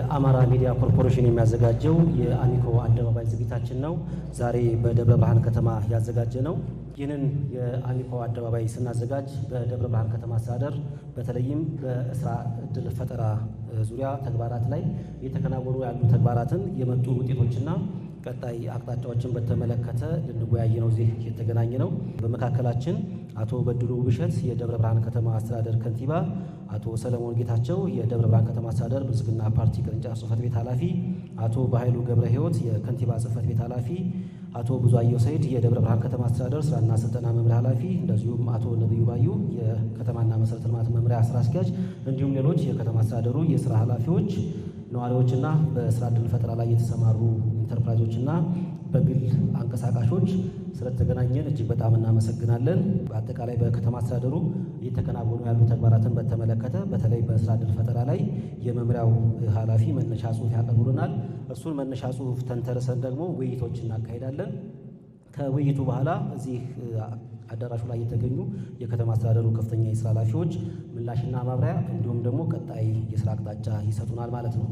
የአማራ ሚዲያ ኮርፖሬሽን የሚያዘጋጀው የአሚኮ አደባባይ ዝግጅታችን ነው። ዛሬ በደብረ ብርሃን ከተማ ያዘጋጀ ነው። ይህንን የአሚኮ አደባባይ ስናዘጋጅ በደብረ ብርሃን ከተማ አስተዳደር በተለይም በስራ ዕድል ፈጠራ ዙሪያ ተግባራት ላይ የተከናወኑ ያሉ ተግባራትን የመጡ ውጤቶችና ቀጣይ አቅጣጫዎችን በተመለከተ ልንወያይ ነው እዚህ የተገናኘ ነው። በመካከላችን አቶ በድሉ ውብሸት የደብረ ብርሃን ከተማ አስተዳደር ከንቲባ፣ አቶ ሰለሞን ጌታቸው የደብረ ብርሃን ከተማ አስተዳደር ብልጽግና ፓርቲ ቅርንጫፍ ጽሕፈት ቤት ኃላፊ፣ አቶ በኃይሉ ገብረ ሕይወት የከንቲባ ጽሕፈት ቤት ኃላፊ፣ አቶ ብዙአየሁ ሰይድ የደብረ ብርሃን ከተማ አስተዳደር ስራና ስልጠና መምሪያ ኃላፊ፣ እንደዚሁም አቶ ነብዩ ባዩ የከተማና መሰረተ ልማት መምሪያ ስራ አስኪያጅ እንዲሁም ሌሎች የከተማ አስተዳደሩ የስራ ኃላፊዎች፣ ነዋሪዎችና በስራ ዕድል ፈጠራ ላይ የተሰማሩ ኢንተርፕራይዞችና በግል አንቀሳቃሾች ስለተገናኘን እጅግ በጣም እናመሰግናለን። በአጠቃላይ በከተማ አስተዳደሩ እየተከናወኑ ያሉ ተግባራትን በተመለከተ በተለይ በስራ ዕድል ፈጠራ ላይ የመምሪያው ኃላፊ መነሻ ጽሑፍ ያቀርቡልናል። እርሱን መነሻ ጽሑፍ ተንተርሰን ደግሞ ውይይቶች እናካሄዳለን። ከውይይቱ በኋላ እዚህ አዳራሹ ላይ የተገኙ የከተማ አስተዳደሩ ከፍተኛ የስራ ኃላፊዎች ምላሽና ማብራሪያ እንዲሁም ደግሞ ቀጣይ የስራ አቅጣጫ ይሰጡናል ማለት ነው።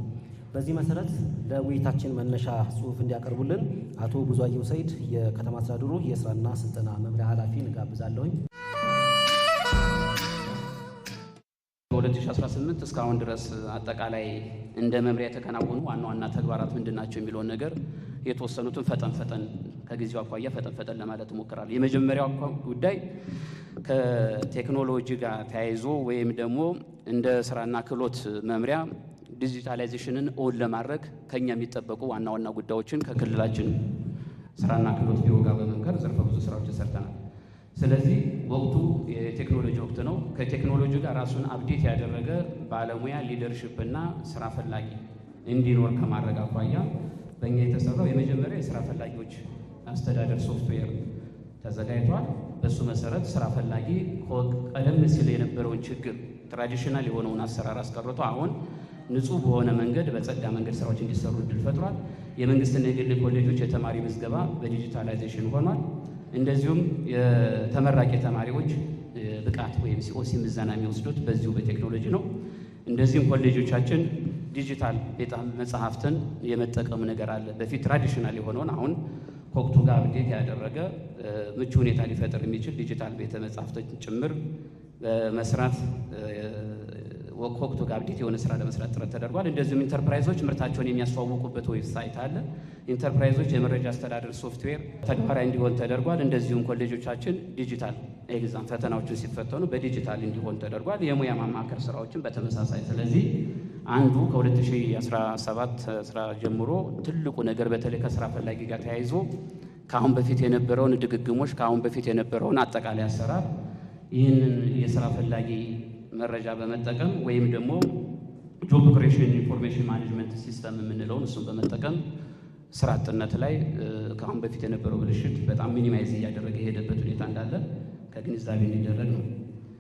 በዚህ መሰረት ለውይይታችን መነሻ ጽሑፍ እንዲያቀርቡልን አቶ ብዙአየሁ ሰይድ የከተማ አስተዳደሩ የስራና ስልጠና መምሪያ ኃላፊ እንጋብዛለሁኝ። በ2018 እስካሁን ድረስ አጠቃላይ እንደ መምሪያ የተከናወኑ ዋና ዋና ተግባራት ምንድናቸው የሚለውን ነገር የተወሰኑትን ፈጠን ከጊዜው አኳያ ፈጠን ለማለት እሞክራለሁ። የመጀመሪያው ጉዳይ ከቴክኖሎጂ ጋር ተያይዞ ወይም ደግሞ እንደ ስራና ክህሎት መምሪያ ዲጂታላይዜሽንን ኦን ለማድረግ ከኛ የሚጠበቁ ዋና ዋና ጉዳዮችን ከክልላችን ስራና ክህሎት ቢሮ ጋር በመምከር ዘርፈ ብዙ ስራዎችን ሰርተናል። ስለዚህ ወቅቱ የቴክኖሎጂ ወቅት ነው። ከቴክኖሎጂ ጋር ራሱን አፕዴት ያደረገ ባለሙያ ሊደርሺፕ እና ስራ ፈላጊ እንዲኖር ከማድረግ አኳያ በእኛ የተሰራው የመጀመሪያ የስራ ፈላጊዎች አስተዳደር ሶፍትዌር ተዘጋጅቷል። በሱ መሰረት ስራ ፈላጊ ቀደም ሲል የነበረውን ችግር ትራዲሽናል የሆነውን አሰራር አስቀርቶ አሁን ንጹህ በሆነ መንገድ በጸዳ መንገድ ስራዎች እንዲሰሩ እድል ፈጥሯል። የመንግስትና የግል ኮሌጆች የተማሪ ምዝገባ በዲጂታላይዜሽን ሆኗል። እንደዚሁም የተመራቂ ተማሪዎች ብቃት ወይም ሲኦሲ ምዘና የሚወስዱት በዚሁ በቴክኖሎጂ ነው። እንደዚህም ኮሌጆቻችን ዲጂታል ቤተ መጻሕፍትን የመጠቀም ነገር አለ። በፊት ትራዲሽናል የሆነውን አሁን ከወቅቱ ጋር አፕዴት ያደረገ ምቹ ሁኔታ ሊፈጥር የሚችል ዲጂታል ቤተ መጻሕፍትን ጭምር በመስራት ወቅቱ ጋር አፕዴት የሆነ ስራ ለመስራት ጥረት ተደርጓል። እንደዚሁም ኢንተርፕራይዞች ምርታቸውን የሚያስተዋውቁበት ዌብሳይት አለ። ኢንተርፕራይዞች የመረጃ አስተዳደር ሶፍትዌር ተግባራዊ እንዲሆን ተደርጓል። እንደዚሁም ኮሌጆቻችን ዲጂታል ኤግዛም ፈተናዎችን ሲፈተኑ በዲጂታል እንዲሆን ተደርጓል። የሙያ ማማከር ስራዎችን በተመሳሳይ። ስለዚህ አንዱ ከ2017 ስራ ጀምሮ ትልቁ ነገር በተለይ ከስራ ፈላጊ ጋር ተያይዞ ከአሁን በፊት የነበረውን ድግግሞች ከአሁን በፊት የነበረውን አጠቃላይ አሰራር ይህንን የስራ ፈላጊ መረጃ በመጠቀም ወይም ደግሞ ጆብ ክሬሽን ኢንፎርሜሽን ማኔጅመንት ሲስተም የምንለውን እሱን በመጠቀም ስራ አጥነት ላይ ከአሁን በፊት የነበረው ብልሽት በጣም ሚኒማይዝ እያደረገ የሄደበት ሁኔታ እንዳለ ከግንዛቤ እንዲደረግ ነው።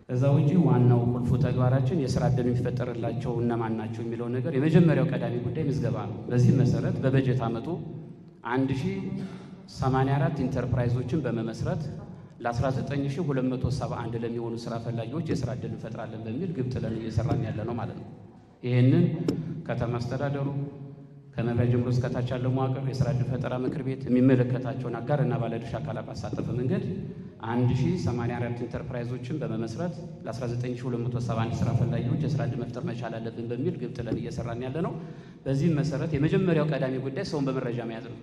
ከዛ ውጪ ዋናው ቁልፉ ተግባራችን የስራ ዕድል የሚፈጠርላቸው እነማን ናቸው የሚለው ነገር የመጀመሪያው ቀዳሚ ጉዳይ ምዝገባ ነው። በዚህ መሰረት በበጀት ዓመቱ 1084 ኢንተርፕራይዞችን በመመስረት ለ19271 ለሚሆኑ ስራ ፈላጊዎች የስራ ዕድል እንፈጥራለን በሚል ግብ ጥለን እየሰራን ያለ ነው ማለት ነው። ይህንን ከተማ አስተዳደሩ ከመምሪያ ጀምሮ እስከታች ያለው መዋቅር የስራ ዕድል ፈጠራ ምክር ቤት የሚመለከታቸውን አጋር እና ባለድርሻ አካላት ባሳተፈ መንገድ 1084 ኢንተርፕራይዞችን በመመስረት ለ19271 ስራ ፈላጊዎች የስራ ዕድል መፍጠር መቻል አለብን በሚል ግብ ጥለን እየሰራን ያለ ነው። በዚህም መሰረት የመጀመሪያው ቀዳሚ ጉዳይ ሰውን በመረጃ መያዝ ነው።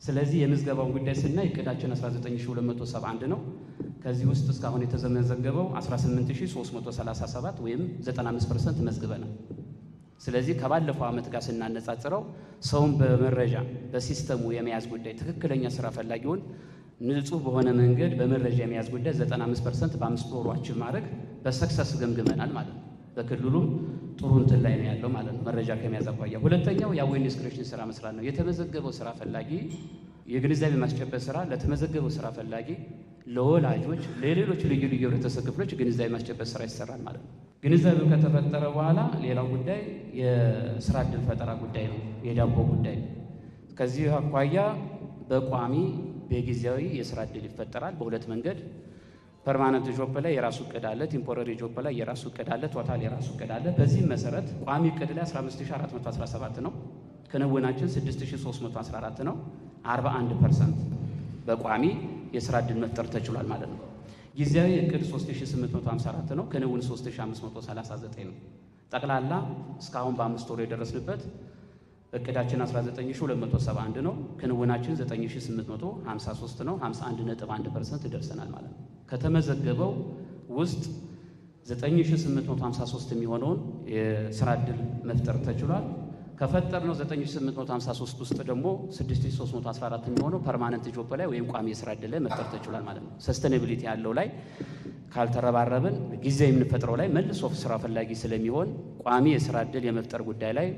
ስለዚህ የምዝገባውን ጉዳይ ስናይ እቅዳችን 19271 ነው። ከዚህ ውስጥ እስካሁን የተመዘገበው 18337 ወይም 95% መዝግበናል። ስለዚህ ከባለፈው ዓመት ጋር ስናነጻጽረው ሰውን በመረጃ በሲስተሙ የመያዝ ጉዳይ ትክክለኛ ስራ ፈላጊውን ንጹህ በሆነ መንገድ በመረጃ የመያዝ ጉዳይ 95% በ5 ወሩ አቺቭ ማድረግ በሰክሰስ ገምግመናል ማለት ነው። በክልሉም ጥሩ እንትን ላይ ነው ያለው ማለት ነው መረጃ ከመያዝ አኳያ። ሁለተኛው የአዌርነስ ክሬሽን ስራ መስራት ነው። የተመዘገበው ስራ ፈላጊ የግንዛቤ ማስጨበጥ ስራ ለተመዘገበው ስራ ፈላጊ፣ ለወላጆች፣ ለሌሎች ልዩ ልዩ ህብረተሰብ ክፍሎች ግንዛቤ ማስጨበጥ ስራ ይሰራል ማለት ነው። ግንዛቤው ከተፈጠረ በኋላ ሌላው ጉዳይ የስራ ዕድል ፈጠራ ጉዳይ ነው፣ የዳቦ ጉዳይ። ከዚህ አኳያ በቋሚ በጊዜያዊ የስራ ዕድል ይፈጠራል በሁለት መንገድ። ፐርማነንት ጆብ ላይ የራሱ እቅድ አለ፣ ቴምፖራሪ ጆብ ላይ የራሱ እቅድ አለ፣ ቶታል የራሱ እቅድ አለ። በዚህ መሰረት ቋሚ እቅድ ላይ 15417 ነው፣ ክንውናችን 6314 ነው። 41% በቋሚ የስራ ዕድል መፍጠር ተችሏል ማለት ነው። ጊዜያዊ እቅድ 3854 ነው፣ ክንውን 3539 ነው። ጠቅላላ እስካሁን በ5 ወር የደረስንበት እቅዳችን 19271 ነው፣ ክንውናችን 9853 ነው። 51.1% ደርሰናል ማለት ነው። ከተመዘገበው ውስጥ 9853 የሚሆነውን የስራ ዕድል መፍጠር ተችሏል። ከፈጠርነው 9853 ውስጥ ደግሞ 6314 የሚሆነው ፐርማነንት ጆብ ላይ ወይም ቋሚ የስራ ዕድል ላይ መፍጠር ተችሏል ማለት ነው። ሰስተኔቢሊቲ ያለው ላይ ካልተረባረብን ጊዜ የምንፈጥረው ላይ መልሶ ስራ ፈላጊ ስለሚሆን ቋሚ የስራ ዕድል የመፍጠር ጉዳይ ላይ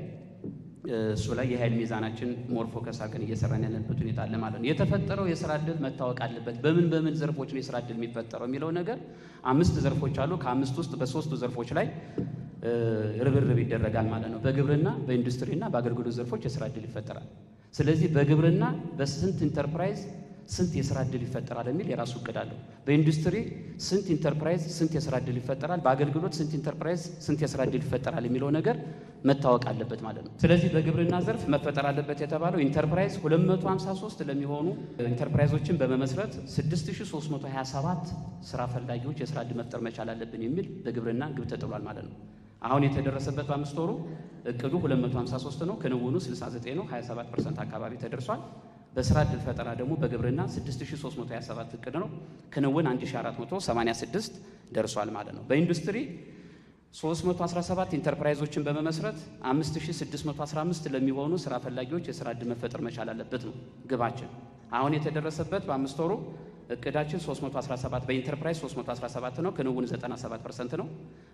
እሱ ላይ የኃይል ሚዛናችን ሞር ፎከስ አድርገን እየሰራን ያለበት ሁኔታ አለ ማለት ነው። የተፈጠረው የስራ ዕድል መታወቅ አለበት። በምን ዘርፎች ነው የስራ ዕድል የሚፈጠረው የሚለው ነገር 5 ዘርፎች አሉ። ከ5 ውስጥ በ3 ዘርፎች ላይ ርብርብ ይደረጋል ማለት ነው። በግብርና፣ በኢንዱስትሪና በአገልግሎት ዘርፎች የስራ ዕድል ይፈጠራል። ስለዚህ በግብርና በስንት ኢንተርፕራይዝ ስንት የስራ ዕድል ይፈጠራል የሚል የራሱ እቅድ አለው። በኢንዱስትሪ ስንት ኢንተርፕራይዝ ስንት የስራ ዕድል ይፈጠራል፣ በአገልግሎት ስንት ኢንተርፕራይዝ ስንት የስራ ዕድል ይፈጠራል የሚለው ነገር መታወቅ አለበት ማለት ነው። ስለዚህ በግብርና ዘርፍ መፈጠር አለበት የተባለው ኢንተርፕራይዝ 253 ለሚሆኑ ኢንተርፕራይዞችን በመመስረት 6327 ስራ ፈላጊዎች የስራ ዕድል መፍጠር መቻል አለብን የሚል በግብርና ግብ ተጥሏል ማለት ነው። አሁን የተደረሰበት በ5 ወሩ እቅዱ 253 ነው፣ ክንውኑ 69 ነው፣ 27% አካባቢ ተደርሷል። በስራ ዕድል ፈጠራ ደግሞ በግብርና 6327 እቅድ ነው፣ ክንውን 1486 ደርሷል ማለት ነው። በኢንዱስትሪ 317 ኢንተርፕራይዞችን በመመስረት 5615 ለሚሆኑ ስራ ፈላጊዎች የስራ ዕድል መፈጠር መቻል አለበት ነው ግባችን። አሁን የተደረሰበት በ5 ወሩ እቅዳችን 317 በኢንተርፕራይዝ 317 ነው፣ ክንውን 97% ነው።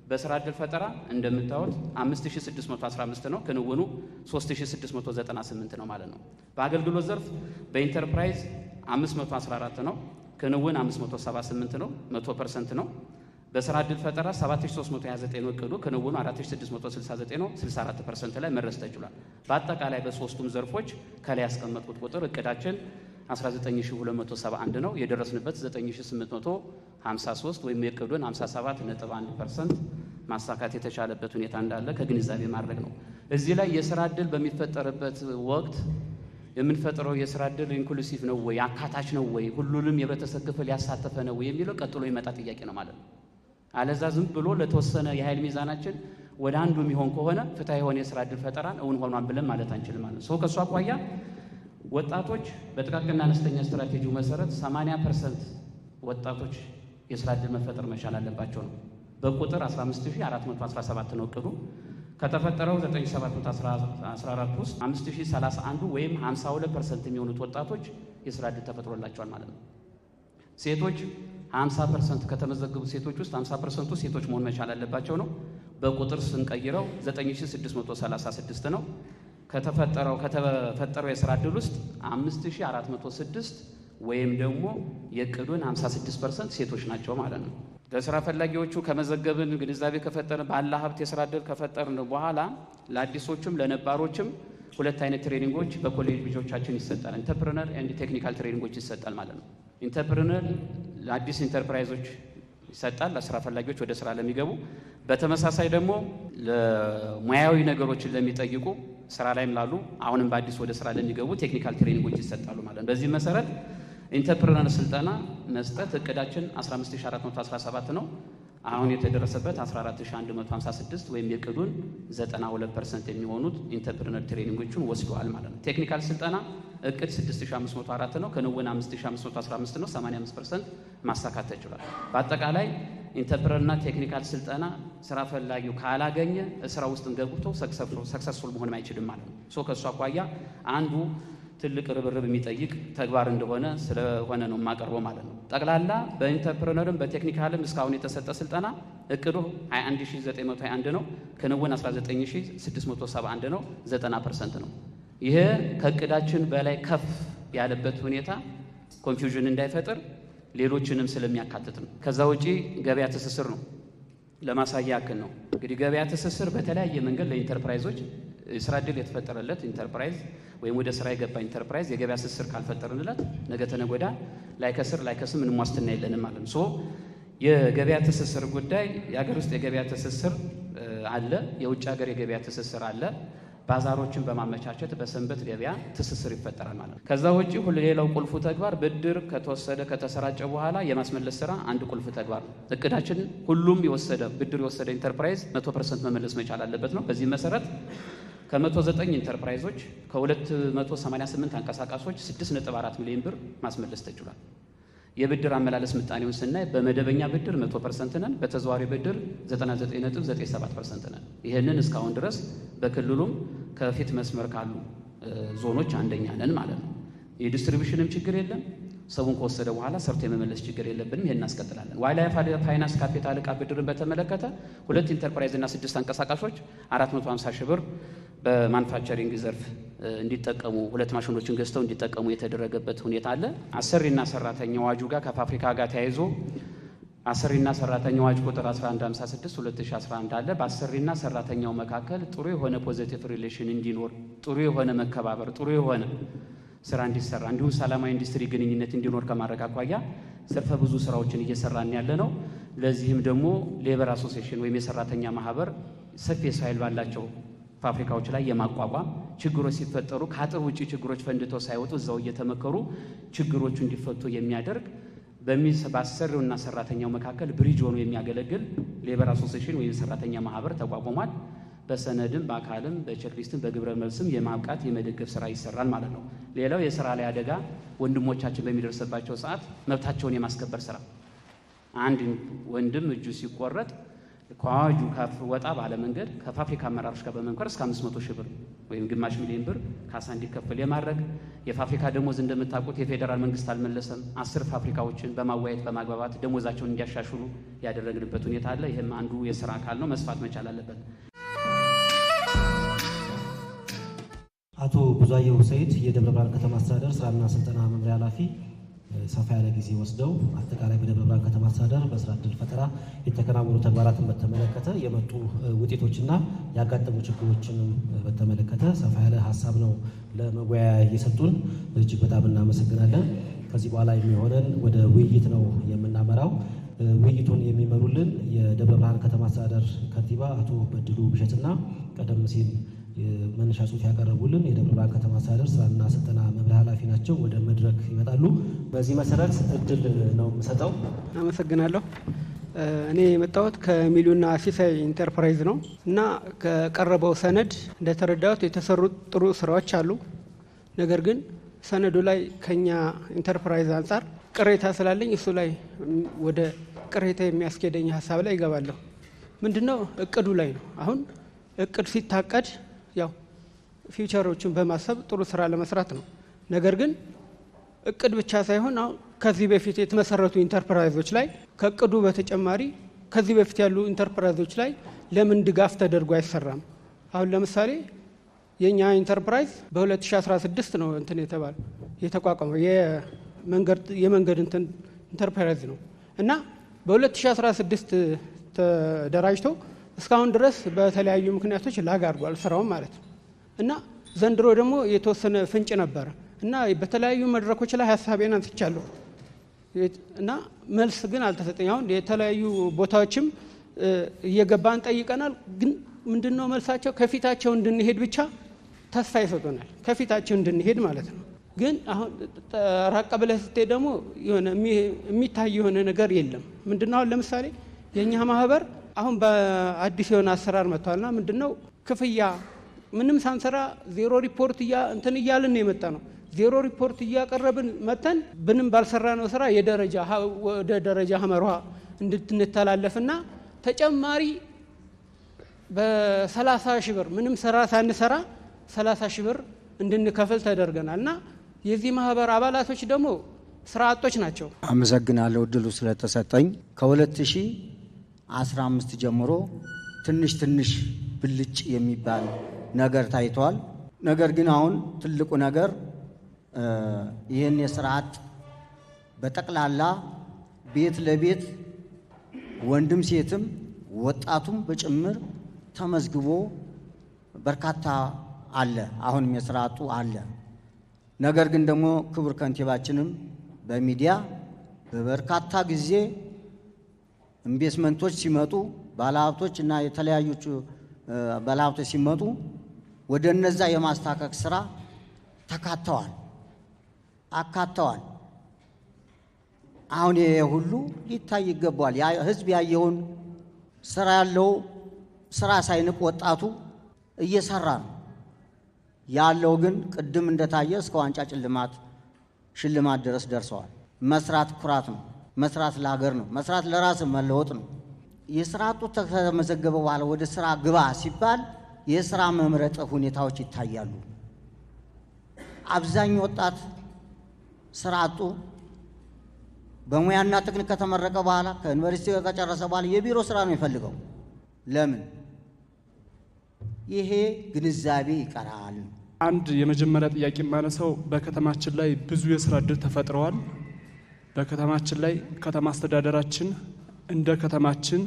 በስራ ዕድል ፈጠራ እንደምታዩት 5615 ነው፣ ክንውኑ 3698 ነው ማለት ነው። በአገልግሎት ዘርፍ በኢንተርፕራይዝ 514 ነው፣ ክንውን 578 ነው፣ 100% ነው። በስራ ዕድል ፈጠራ 7329 ነው እቅዱ፣ ክንውኑ 4669 ነው፣ 64% ላይ መድረስ ተችሏል። በአጠቃላይ በሶስቱም ዘርፎች ከላይ ያስቀመጥኩት ቁጥር እቅዳችን 19271 ነው፣ የደረስንበት 9853 ወይም የእቅዱን 57.1% ማሳካት የተቻለበት ሁኔታ እንዳለ ከግንዛቤ ማድረግ ነው። እዚህ ላይ የስራ ዕድል በሚፈጠርበት ወቅት የምንፈጥረው የስራ ዕድል ኢንክሉሲቭ ነው ወይ፣ አካታች ነው ወይ፣ ሁሉንም የህብረተሰብ ክፍል ያሳተፈ ነው ወይ የሚለው ቀጥሎ ይመጣ ጥያቄ ነው ማለት ነው። አለዛ ዝም ብሎ ለተወሰነ የኃይል ሚዛናችን ወደ አንዱ የሚሆን ከሆነ ፍትሃ የሆነ የስራ ዕድል ፈጠራን እውን ሆኗል ብለን ማለት አንችልም ማለት ነው። ከእሱ አኳያ ወጣቶች በጥቃቅንና አነስተኛ ስትራቴጂው መሰረት 80% ወጣቶች የስራ ዕድል መፈጠር መቻል አለባቸው ነው። በቁጥር 15417 ነው እቅዱ። ከተፈጠረው 9714 ውስጥ 5031 ወይም 52% የሚሆኑት ወጣቶች የስራ ዕድል ተፈጥሮላቸዋል ማለት ነው። ሴቶች 50% ከተመዘገቡ ሴቶች ውስጥ 50% ሴቶች መሆን መቻል አለባቸው ነው። በቁጥር ስንቀይረው 9636 ነው። ከተፈጠረው የስራ ዕድል ውስጥ 5406 ወይም ደግሞ የእቅዱን 56% ሴቶች ናቸው ማለት ነው። ለስራ ፈላጊዎቹ ከመዘገብን ግንዛቤ ከፈጠርን ባለ ሀብት የስራ ዕድል ከፈጠርን በኋላ ለአዲሶቹም ለነባሮችም 2 አይነት ትሬኒንጎች በኮሌጅ ልጆቻችን ይሰጣል። ኢንተርፕረነር ኤንድ ቴክኒካል ትሬኒንጎች ይሰጣል ማለት ነው። ኢንተርፕረነር ለአዲስ ኢንተርፕራይዞች ይሰጣል፣ ለስራ ፈላጊዎች ወደ ስራ ለሚገቡ። በተመሳሳይ ደግሞ ለሙያዊ ነገሮችን ለሚጠይቁ ስራ ላይም ላሉ አሁንም በአዲስ ወደ ስራ ለሚገቡ ቴክኒካል ትሬኒንጎች ይሰጣሉ ማለት ነው። በዚህ መሰረት ኢንተርፕረነር ስልጠና መስጠት እቅዳችን 15417 ነው። አሁን የተደረሰበት 14156 ወይም የእቅዱን 92% የሚሆኑት ኢንተርፕረነር ትሬኒንጎችን ወስደዋል ማለት ነው። ቴክኒካል ስልጠና እቅድ 6504 ነው፣ ክንውን 5515 ነው፣ 85% ማሳካት ተችሏል። በአጠቃላይ ኢንተርፕረነርና ቴክኒካል ስልጠና ስራ ፈላጊው ካላገኘ ስራ ውስጥ ገብቶ ሰክሰስፉል መሆን አይችልም ማለት ነው። ከእሱ አኳያ አንዱ ትልቅ ርብርብ የሚጠይቅ ተግባር እንደሆነ ስለሆነ ነው የማቀርበው ማለት ነው። ጠቅላላ በኢንተርፕረነርም በቴክኒካልም እስካሁን የተሰጠ ስልጠና እቅዱ 21921 ነው፣ ክንውን 19671 ነው፣ 90% ነው። ይሄ ከእቅዳችን በላይ ከፍ ያለበት ሁኔታ ኮንፊውዥን እንዳይፈጥር ሌሎችንም ስለሚያካትት ነው። ከዛ ውጪ ገበያ ትስስር ነው። ለማሳያ ያክል ነው እንግዲህ ገበያ ትስስር በተለያየ መንገድ ለኢንተርፕራይዞች ስራ ዕድል የተፈጠረለት ኢንተርፕራይዝ ወይም ወደ ስራ የገባ ኢንተርፕራይዝ የገበያ ትስስር ካልፈጠርንለት ነገ ተነገ ወዲያ ላይከስር ምንም ዋስትና የለንም ማለት ነው። የገበያ ትስስር ጉዳይ የሀገር ውስጥ የገበያ ትስስር አለ፣ የውጭ ሀገር የገበያ ትስስር አለ። ባዛሮችን በማመቻቸት በሰንበት ገበያ ትስስር ይፈጠራል ማለት ነው። ከዛ ውጪ ሌላው ቁልፉ ተግባር ብድር ከተሰራጨ በኋላ የማስመለስ ስራ አንድ ቁልፍ ተግባር ነው። እቅዳችን ሁሉም ብድር የወሰደ ኢንተርፕራይዝ 100% መመለስ መቻል አለበት ነው። በዚህ መሰረት ከ109 ኢንተርፕራይዞች ከ288 አንቀሳቃሾች 6.4 ሚሊዮን ብር ማስመለስ ተችሏል። የብድር አመላለስ ምጣኔውን ስናይ በመደበኛ ብድር 100% ነን፣ በተዘዋዋሪ ብድር 99.97% ነን። ይህንን እስካሁን ድረስ በክልሉም ከፊት መስመር ካሉ ዞኖች አንደኛ ነን ማለት ነው። የዲስትሪቢዩሽንም ችግር የለም። ሰውን ከወሰደ በኋላ ሰርቶ የመመለስ ችግር የለብንም። ይሄን እናስቀጥላለን። ዋይላይፍ ፋይናንስ ካፒታል ዕቃ ብድርን በተመለከተ 2 ኢንተርፕራይዝ እና 6 አንቀሳቃሾች 450 ሺህ ብር በማኑፋክቸሪንግ ዘርፍ እንዲጠቀሙ 2 ማሽኖችን ገዝተው እንዲጠቀሙ የተደረገበት ሁኔታ አለ። አሰሪና ሰራተኛ አዋጁ ጋር ከፋብሪካ ጋር ተያይዞ አሰሪና ሰራተኛ አዋጅ ቁጥር 1156 2011 አለ። በአሰሪና ሰራተኛው መካከል ጥሩ የሆነ ፖዚቲቭ ሪሌሽን እንዲኖር፣ ጥሩ የሆነ መከባበር፣ ጥሩ የሆነ ስራ እንዲሰራ እንዲሁም ሰላማዊ ኢንዱስትሪ ግንኙነት እንዲኖር ከማድረግ አኳያ ዘርፈ ብዙ ስራዎችን እየሰራን ያለ ነው። ለዚህም ደግሞ ሌበር አሶሲዬሽን ወይም የሰራተኛ ማህበር ሰፊ የሰው ኃይል ባላቸው ፋብሪካዎች ላይ የማቋቋም ችግሮች ሲፈጠሩ ከአጥር ውጪ ችግሮች ፈንድተው ሳይወጡ እዛው እየተመከሩ ችግሮቹ እንዲፈቱ የሚያደርግ በአሰሪውና ሰራተኛው መካከል ብሪጅ ሆኖ የሚያገለግል ሌበር አሶሲዬሽን ወይም ሰራተኛ ማህበር ተቋቁሟል። በሰነድም በአካልም በቼክሊስትም በግብረ መልስም የማብቃት የመደገፍ ስራ ይሰራል ማለት ነው። ሌላው የስራ ላይ አደጋ ወንድሞቻችን በሚደርስባቸው ሰዓት መብታቸውን የማስከበር ስራ፣ አንድ ወንድም እጁ ሲቆረጥ ከአዋጁ ወጣ ባለ መንገድ ከፋብሪካ አመራሮች ጋር በመምከር እስከ 500 ሺህ ብር ወይም ግማሽ ሚሊዮን ብር ካሳ እንዲከፈል የማድረግ የፋብሪካ ደሞዝ እንደምታውቁት የፌዴራል መንግስት አልመለሰም። 10 ፋብሪካዎችን በማዋየት በማግባባት ደሞዛቸውን እንዲያሻሽሉ ያደረግንበት ሁኔታ አለ። ይህም አንዱ የስራ አካል ነው፣ መስፋት መቻል አለበት። አቶ ብዙአየሁ ሰይድ የደብረ ብርሃን ከተማ አስተዳደር ስራና ስልጠና መምሪያ ኃላፊ ሰፋ ያለ ጊዜ ወስደው አጠቃላይ በደብረ ብርሃን ከተማ አስተዳደር በስራ ዕድል ፈጠራ የተከናወኑ ተግባራትን በተመለከተ የመጡ ውጤቶችና ያጋጠሙ ችግሮችንም በተመለከተ ሰፋ ያለ ሀሳብ ነው ለመወያያ እየሰጡን፣ እጅግ በጣም እናመሰግናለን። ከዚህ በኋላ የሚሆነን ወደ ውይይት ነው የምናመራው። ውይይቱን የሚመሩልን የደብረ ብርሃን ከተማ አስተዳደር ከንቲባ አቶ በድሉ ብሸትና ቀደም ሲል መነሻ ጽሑፍ ያቀረቡልን የደብረ ብርሃን ከተማ አስተዳደር ስራና ስልጠና መምሪያ ኃላፊ ናቸው። ወደ መድረክ ይመጣሉ። በዚህ መሰረት እድል ነው የምሰጠው። አመሰግናለሁ። እኔ የመጣሁት ከሚሊዮንና ሲሳይ ኢንተርፕራይዝ ነው እና ከቀረበው ሰነድ እንደተረዳሁት የተሰሩት ጥሩ ስራዎች አሉ። ነገር ግን ሰነዱ ላይ ከኛ ኢንተርፕራይዝ አንጻር ቅሬታ ስላለኝ እሱ ላይ ወደ ቅሬታ የሚያስኬደኝ ሀሳብ ላይ ይገባለሁ። ምንድነው እቅዱ ላይ ነው። አሁን እቅድ ሲታቀድ ያው ፊውቸሮችን በማሰብ ጥሩ ስራ ለመስራት ነው። ነገር ግን እቅድ ብቻ ሳይሆን አሁን ከዚህ በፊት የተመሰረቱ ኢንተርፕራይዞች ላይ ከእቅዱ በተጨማሪ ከዚህ በፊት ያሉ ኢንተርፕራይዞች ላይ ለምን ድጋፍ ተደርጎ አይሰራም? አሁን ለምሳሌ የኛ ኢንተርፕራይዝ በ2016 ነው የተቋቋመው የመንገድ ኢንተርፕራይዝ ነው እና በ2016 ተደራጅቶ እስካሁን ድረስ በተለያዩ ምክንያቶች ላግ አድርጓል ስራውን ማለት ነው እና ዘንድሮ ደግሞ የተወሰነ ፍንጭ ነበረ እና በተለያዩ መድረኮች ላይ ሀሳቤን አንስቻለሁ እና መልስ ግን አልተሰጠኝ። አሁን የተለያዩ ቦታዎችም እየገባን ጠይቀናል። ግን ምንድነው መልሳቸው? ከፊታቸው እንድንሄድ ብቻ ተስፋ ይሰጡናል። ከፊታቸው እንድንሄድ ማለት ነው። ግን አሁን ራቅ ብለህ ስትሄድ ደግሞ የሆነ የሚታይ የሆነ ነገር የለም። ምንድነው አሁን ለምሳሌ የኛ ማህበር አሁን በአዲስ የሆነ አሰራር መጥቷልና ምንድነው ክፍያ ምንም ሳንሰራ ዜሮ ሪፖርት እያልን የመጣ ነው። ዜሮ ሪፖርት እያቀረብን መተን ብንም ባልሰራ ነው ስራ ወደ ደረጃ ሀመሯ እንድንተላለፍና ተጨማሪ በ30 ሺህ ብር ምንም ስራ ሳንሰራ 30 ሺህ ብር እንድንከፍል ተደርገናልና የዚህ ማህበር አባላቶች ደግሞ ስራ አጦች ናቸው። አመሰግናለሁ እድሉ ስለተሰጠኝ። ከ2015 ጀምሮ ትንሽ ብልጭ የሚባል ነገር ታይቷል። ነገር ግን አሁን ትልቁ ነገር ይህን የስርዓት በጠቅላላ ቤት ለቤት ወንድም ሴትም ወጣቱም በጭምር ተመዝግቦ በርካታ አለ። አሁንም የስርዓቱ አለ። ነገር ግን ደግሞ ክቡር ከንቲባችንም በሚዲያ በበርካታ ጊዜ ኢንቨስትመንቶች ሲመጡ ባለሀብቶች እና የተለያዩ ባለሀብቶች ሲመጡ ወደ እነዛ የማስታከክ ስራ አካተዋል። አሁን ይሄ ሁሉ ሊታይ ይገባዋል። ህዝብ ያየውን ስራ ያለው ስራ ሳይንቅ ወጣቱ እየሰራ ነው ያለው። ግን ቅድም እንደታየ እስከ ዋንጫ ሽልማት ድረስ ደርሰዋል። መስራት ኩራት ነው። መስራት ለሀገር ነው። መስራት ለራስ መለወጥ ነው። የስራ አጡ ከተመዘገበ በኋላ ወደ ስራ ግባ ሲባል የስራ መምረጥ ሁኔታዎች ይታያሉ። አብዛኛው ወጣት ስራ አጡ በሙያና ቴክኒክ ከተመረቀ በኋላ ከዩኒቨርሲቲ ከጨረሰ በኋላ የቢሮ ስራ ነው የሚፈልገው። ለምን? ይሄ ግንዛቤ ይቀራል። አንድ የመጀመሪያ ጥያቄ ማነሳው በከተማችን ላይ ብዙ የስራ እድል ተፈጥረዋል። በከተማችን ላይ ከተማ አስተዳደራችን እንደ ከተማችን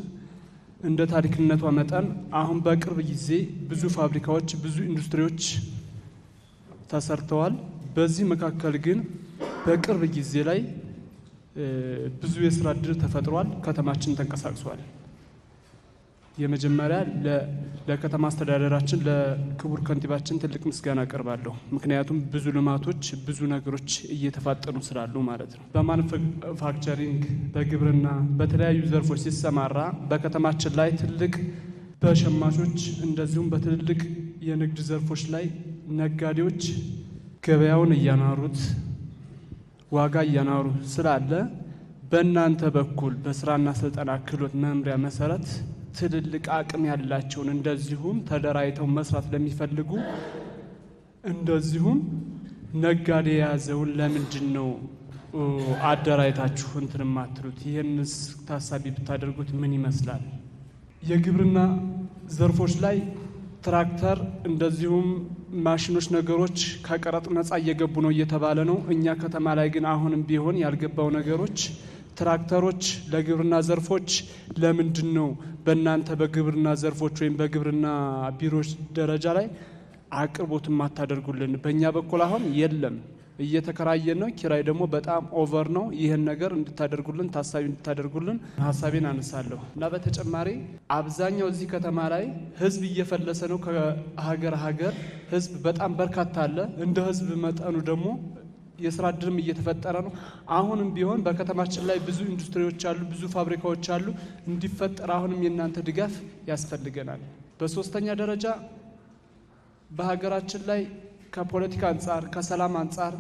እንደ ታሪክነቷ መጠን አሁን በቅርብ ጊዜ ብዙ ፋብሪካዎች፣ ብዙ ኢንዱስትሪዎች ተሰርተዋል። በዚህ መካከል ግን በቅርብ ጊዜ ላይ ብዙ የስራ እድል ተፈጥሯል። ከተማችን ተንቀሳቅሷል። የመጀመሪያ ለከተማ አስተዳደራችን ለክቡር ከንቲባችን ትልቅ ምስጋና አቀርባለሁ። ምክንያቱም ብዙ ልማቶች ብዙ ነገሮች እየተፋጠኑ ስላሉ ማለት ነው። በማኑፋክቸሪንግ፣ በግብርና፣ በተለያዩ ዘርፎች ሲሰማራ በከተማችን ላይ ትልቅ በሸማቾች እንደዚሁም በትልልቅ የንግድ ዘርፎች ላይ ነጋዴዎች ገበያውን እያናሩት ዋጋ እያናሩ ስላለ በእናንተ በኩል በስራና ስልጠና ክህሎት መምሪያ መሰረት ትልልቅ አቅም ያላቸውን እንደዚሁም ተደራጅተው መስራት ለሚፈልጉ እንደዚሁም ነጋዴ የያዘውን ለምንድን ነው አደራጅታችሁ እንትን ማትሉት? ይሄንስ ታሳቢ ብታደርጉት ምን ይመስላል? የግብርና ዘርፎች ላይ ትራክተር እንደዚሁም ማሽኖች ነገሮች ከቀረጥ ነፃ እየገቡ ነው እየተባለ ነው። እኛ ከተማ ላይ ግን አሁንም ቢሆን ያልገባው ነገሮች ትራክተሮች ለግብርና ዘርፎች ለምንድን ነው በእናንተ በግብርና ዘርፎች ወይም በግብርና ቢሮዎች ደረጃ ላይ አቅርቦት ማታደርጉልን? በእኛ በኩል አሁን የለም፣ እየተከራየን ነው። ኪራይ ደግሞ በጣም ኦቨር ነው። ይህን ነገር እንድታደርጉልን ታሳቢ እንድታደርጉልን ሀሳቤን አነሳለሁ። እና በተጨማሪ አብዛኛው እዚህ ከተማ ላይ ህዝብ እየፈለሰ ነው። ከሀገር ህዝብ በጣም በርካታ አለ። እንደ ህዝብ መጠኑ ደግሞ የስራ እድልም እየተፈጠረ ነው። አሁንም ቢሆን በከተማችን ላይ ብዙ ኢንዱስትሪዎች አሉ፣ ብዙ ፋብሪካዎች አሉ። እንዲፈጠር አሁንም የእናንተ ድጋፍ ያስፈልገናል። በሶስተኛ ደረጃ በሀገራችን ላይ ከፖለቲካ አንጻር ከሰላም አንጻር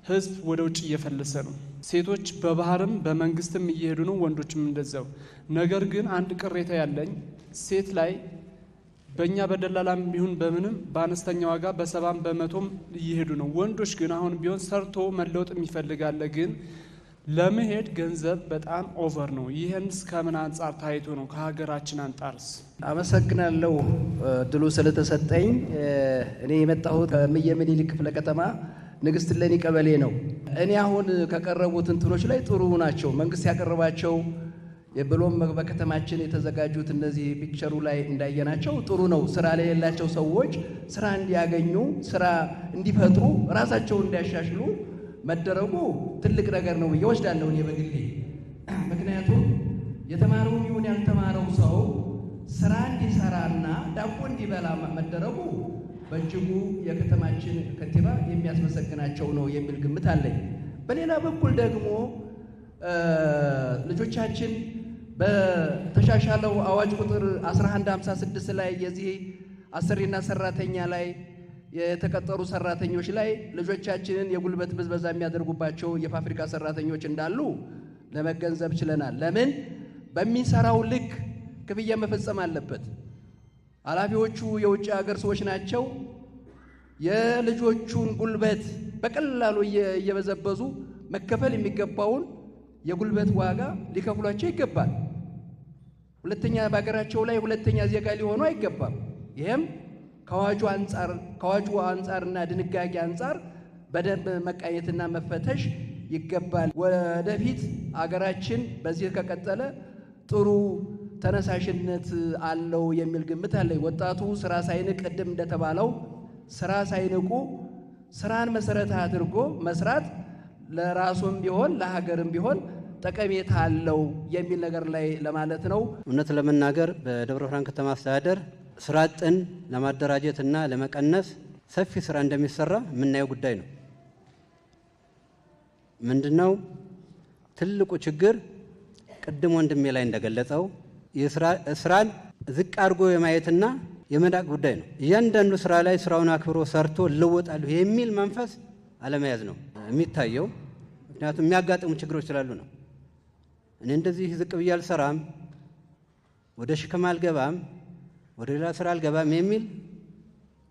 ህዝብ ወደ ውጭ እየፈለሰ ነው። ሴቶች በባህርም በመንግስትም እየሄዱ ነው፣ ወንዶችም እንደዛው። ነገር ግን አንድ ቅሬታ ያለኝ ሴት ላይ በእኛ በደላላም ቢሆን በምንም በአነስተኛ ዋጋ በ70 በመቶም እየሄዱ ነው። ወንዶች ግን አሁን ቢሆን ሰርቶ መለወጥ የሚፈልጋለ ግን ለመሄድ ገንዘብ በጣም ኦቨር ነው። ይህንስ ከምን አንጻር ታይቶ ነው? ከሀገራችን አንጻርስ? አመሰግናለሁ ድሉ ስለተሰጠኝ። እኔ የመጣሁት ከእምዬ ምኒልክ ክፍለ ከተማ ንግስት እሌኒ ቀበሌ ነው። እኔ አሁን ከቀረቡት እንትኖች ላይ ጥሩ ናቸው። መንግስት ያቀረባቸው የብሎም በከተማችን የተዘጋጁት እነዚህ ፒክቸሩ ላይ እንዳየናቸው ጥሩ ነው። ስራ ላይ የሌላቸው ሰዎች ስራ እንዲያገኙ፣ ስራ እንዲፈጥሩ፣ ራሳቸውን እንዲያሻሽሉ መደረጉ ትልቅ ነገር ነው ብዬ ወስዳለሁ እኔ በግሌ። ምክንያቱም የተማረውም ይሁን ያልተማረው ሰው ስራ እንዲሰራና ዳቦ እንዲበላ መደረጉ በእጅጉ የከተማችን ከንቲባ የሚያስመሰግናቸው ነው የሚል ግምት አለኝ። በሌላ በኩል ደግሞ ልጆቻችን በተሻሻለው አዋጅ ቁጥር 1156 ላይ የዚህ አሰሪና ሰራተኛ ላይ የተቀጠሩ ሰራተኞች ላይ ልጆቻችንን የጉልበት ብዝበዛ የሚያደርጉባቸው የፋብሪካ ሰራተኞች እንዳሉ ለመገንዘብ ችለናል። ለምን? በሚሰራው ልክ ክፍያ መፈጸም አለበት። ኃላፊዎቹ የውጭ ሀገር ሰዎች ናቸው። የልጆቹን ጉልበት በቀላሉ እየበዘበዙ መከፈል የሚገባውን የጉልበት ዋጋ ሊከፍሏቸው ይገባል። ሁለተኛ በሀገራቸው ላይ ሁለተኛ ዜጋ ሊሆኑ አይገባም። ይሄም ከአዋጁ አንጻርና ድንጋጌ አንጻር በደንብ መቃኘትና መፈተሽ ይገባል። ወደፊት አገራችን በዚህ ከቀጠለ ጥሩ ተነሳሽነት አለው የሚል ግምት አለኝ። ወጣቱ ስራ ሳይንቅ ቅድም እንደተባለው ስራ ሳይንቁ ስራን መሰረት አድርጎ መስራት ለራሱም ቢሆን ለሀገርም ቢሆን ጠቀሜታ አለው የሚል ነገር ላይ ለማለት ነው። እውነት ለመናገር በደብረ ብርሃን ከተማ አስተዳደር ስራ አጥን ለማደራጀትና ለመቀነስ ሰፊ ስራ እንደሚሰራ የምናየው ጉዳይ ነው። ምንድነው ትልቁ ችግር? ቅድም ወንድሜ ላይ እንደገለጸው ስራን ዝቅ አድርጎ የማየትና የመናቅ ጉዳይ ነው። እያንዳንዱ ስራ ላይ ስራውን አክብሮ ሰርቶ ልወጣለሁ የሚል መንፈስ አለመያዝ ነው የሚታየው። ምክንያቱም የሚያጋጥሙ ችግሮች ስላሉ ነው። እኔ እንደዚህ ዝቅ ብዬ አልሰራም፣ ወደ ሽከማ አልገባም፣ ወደ ሌላ ስራ አልገባም የሚል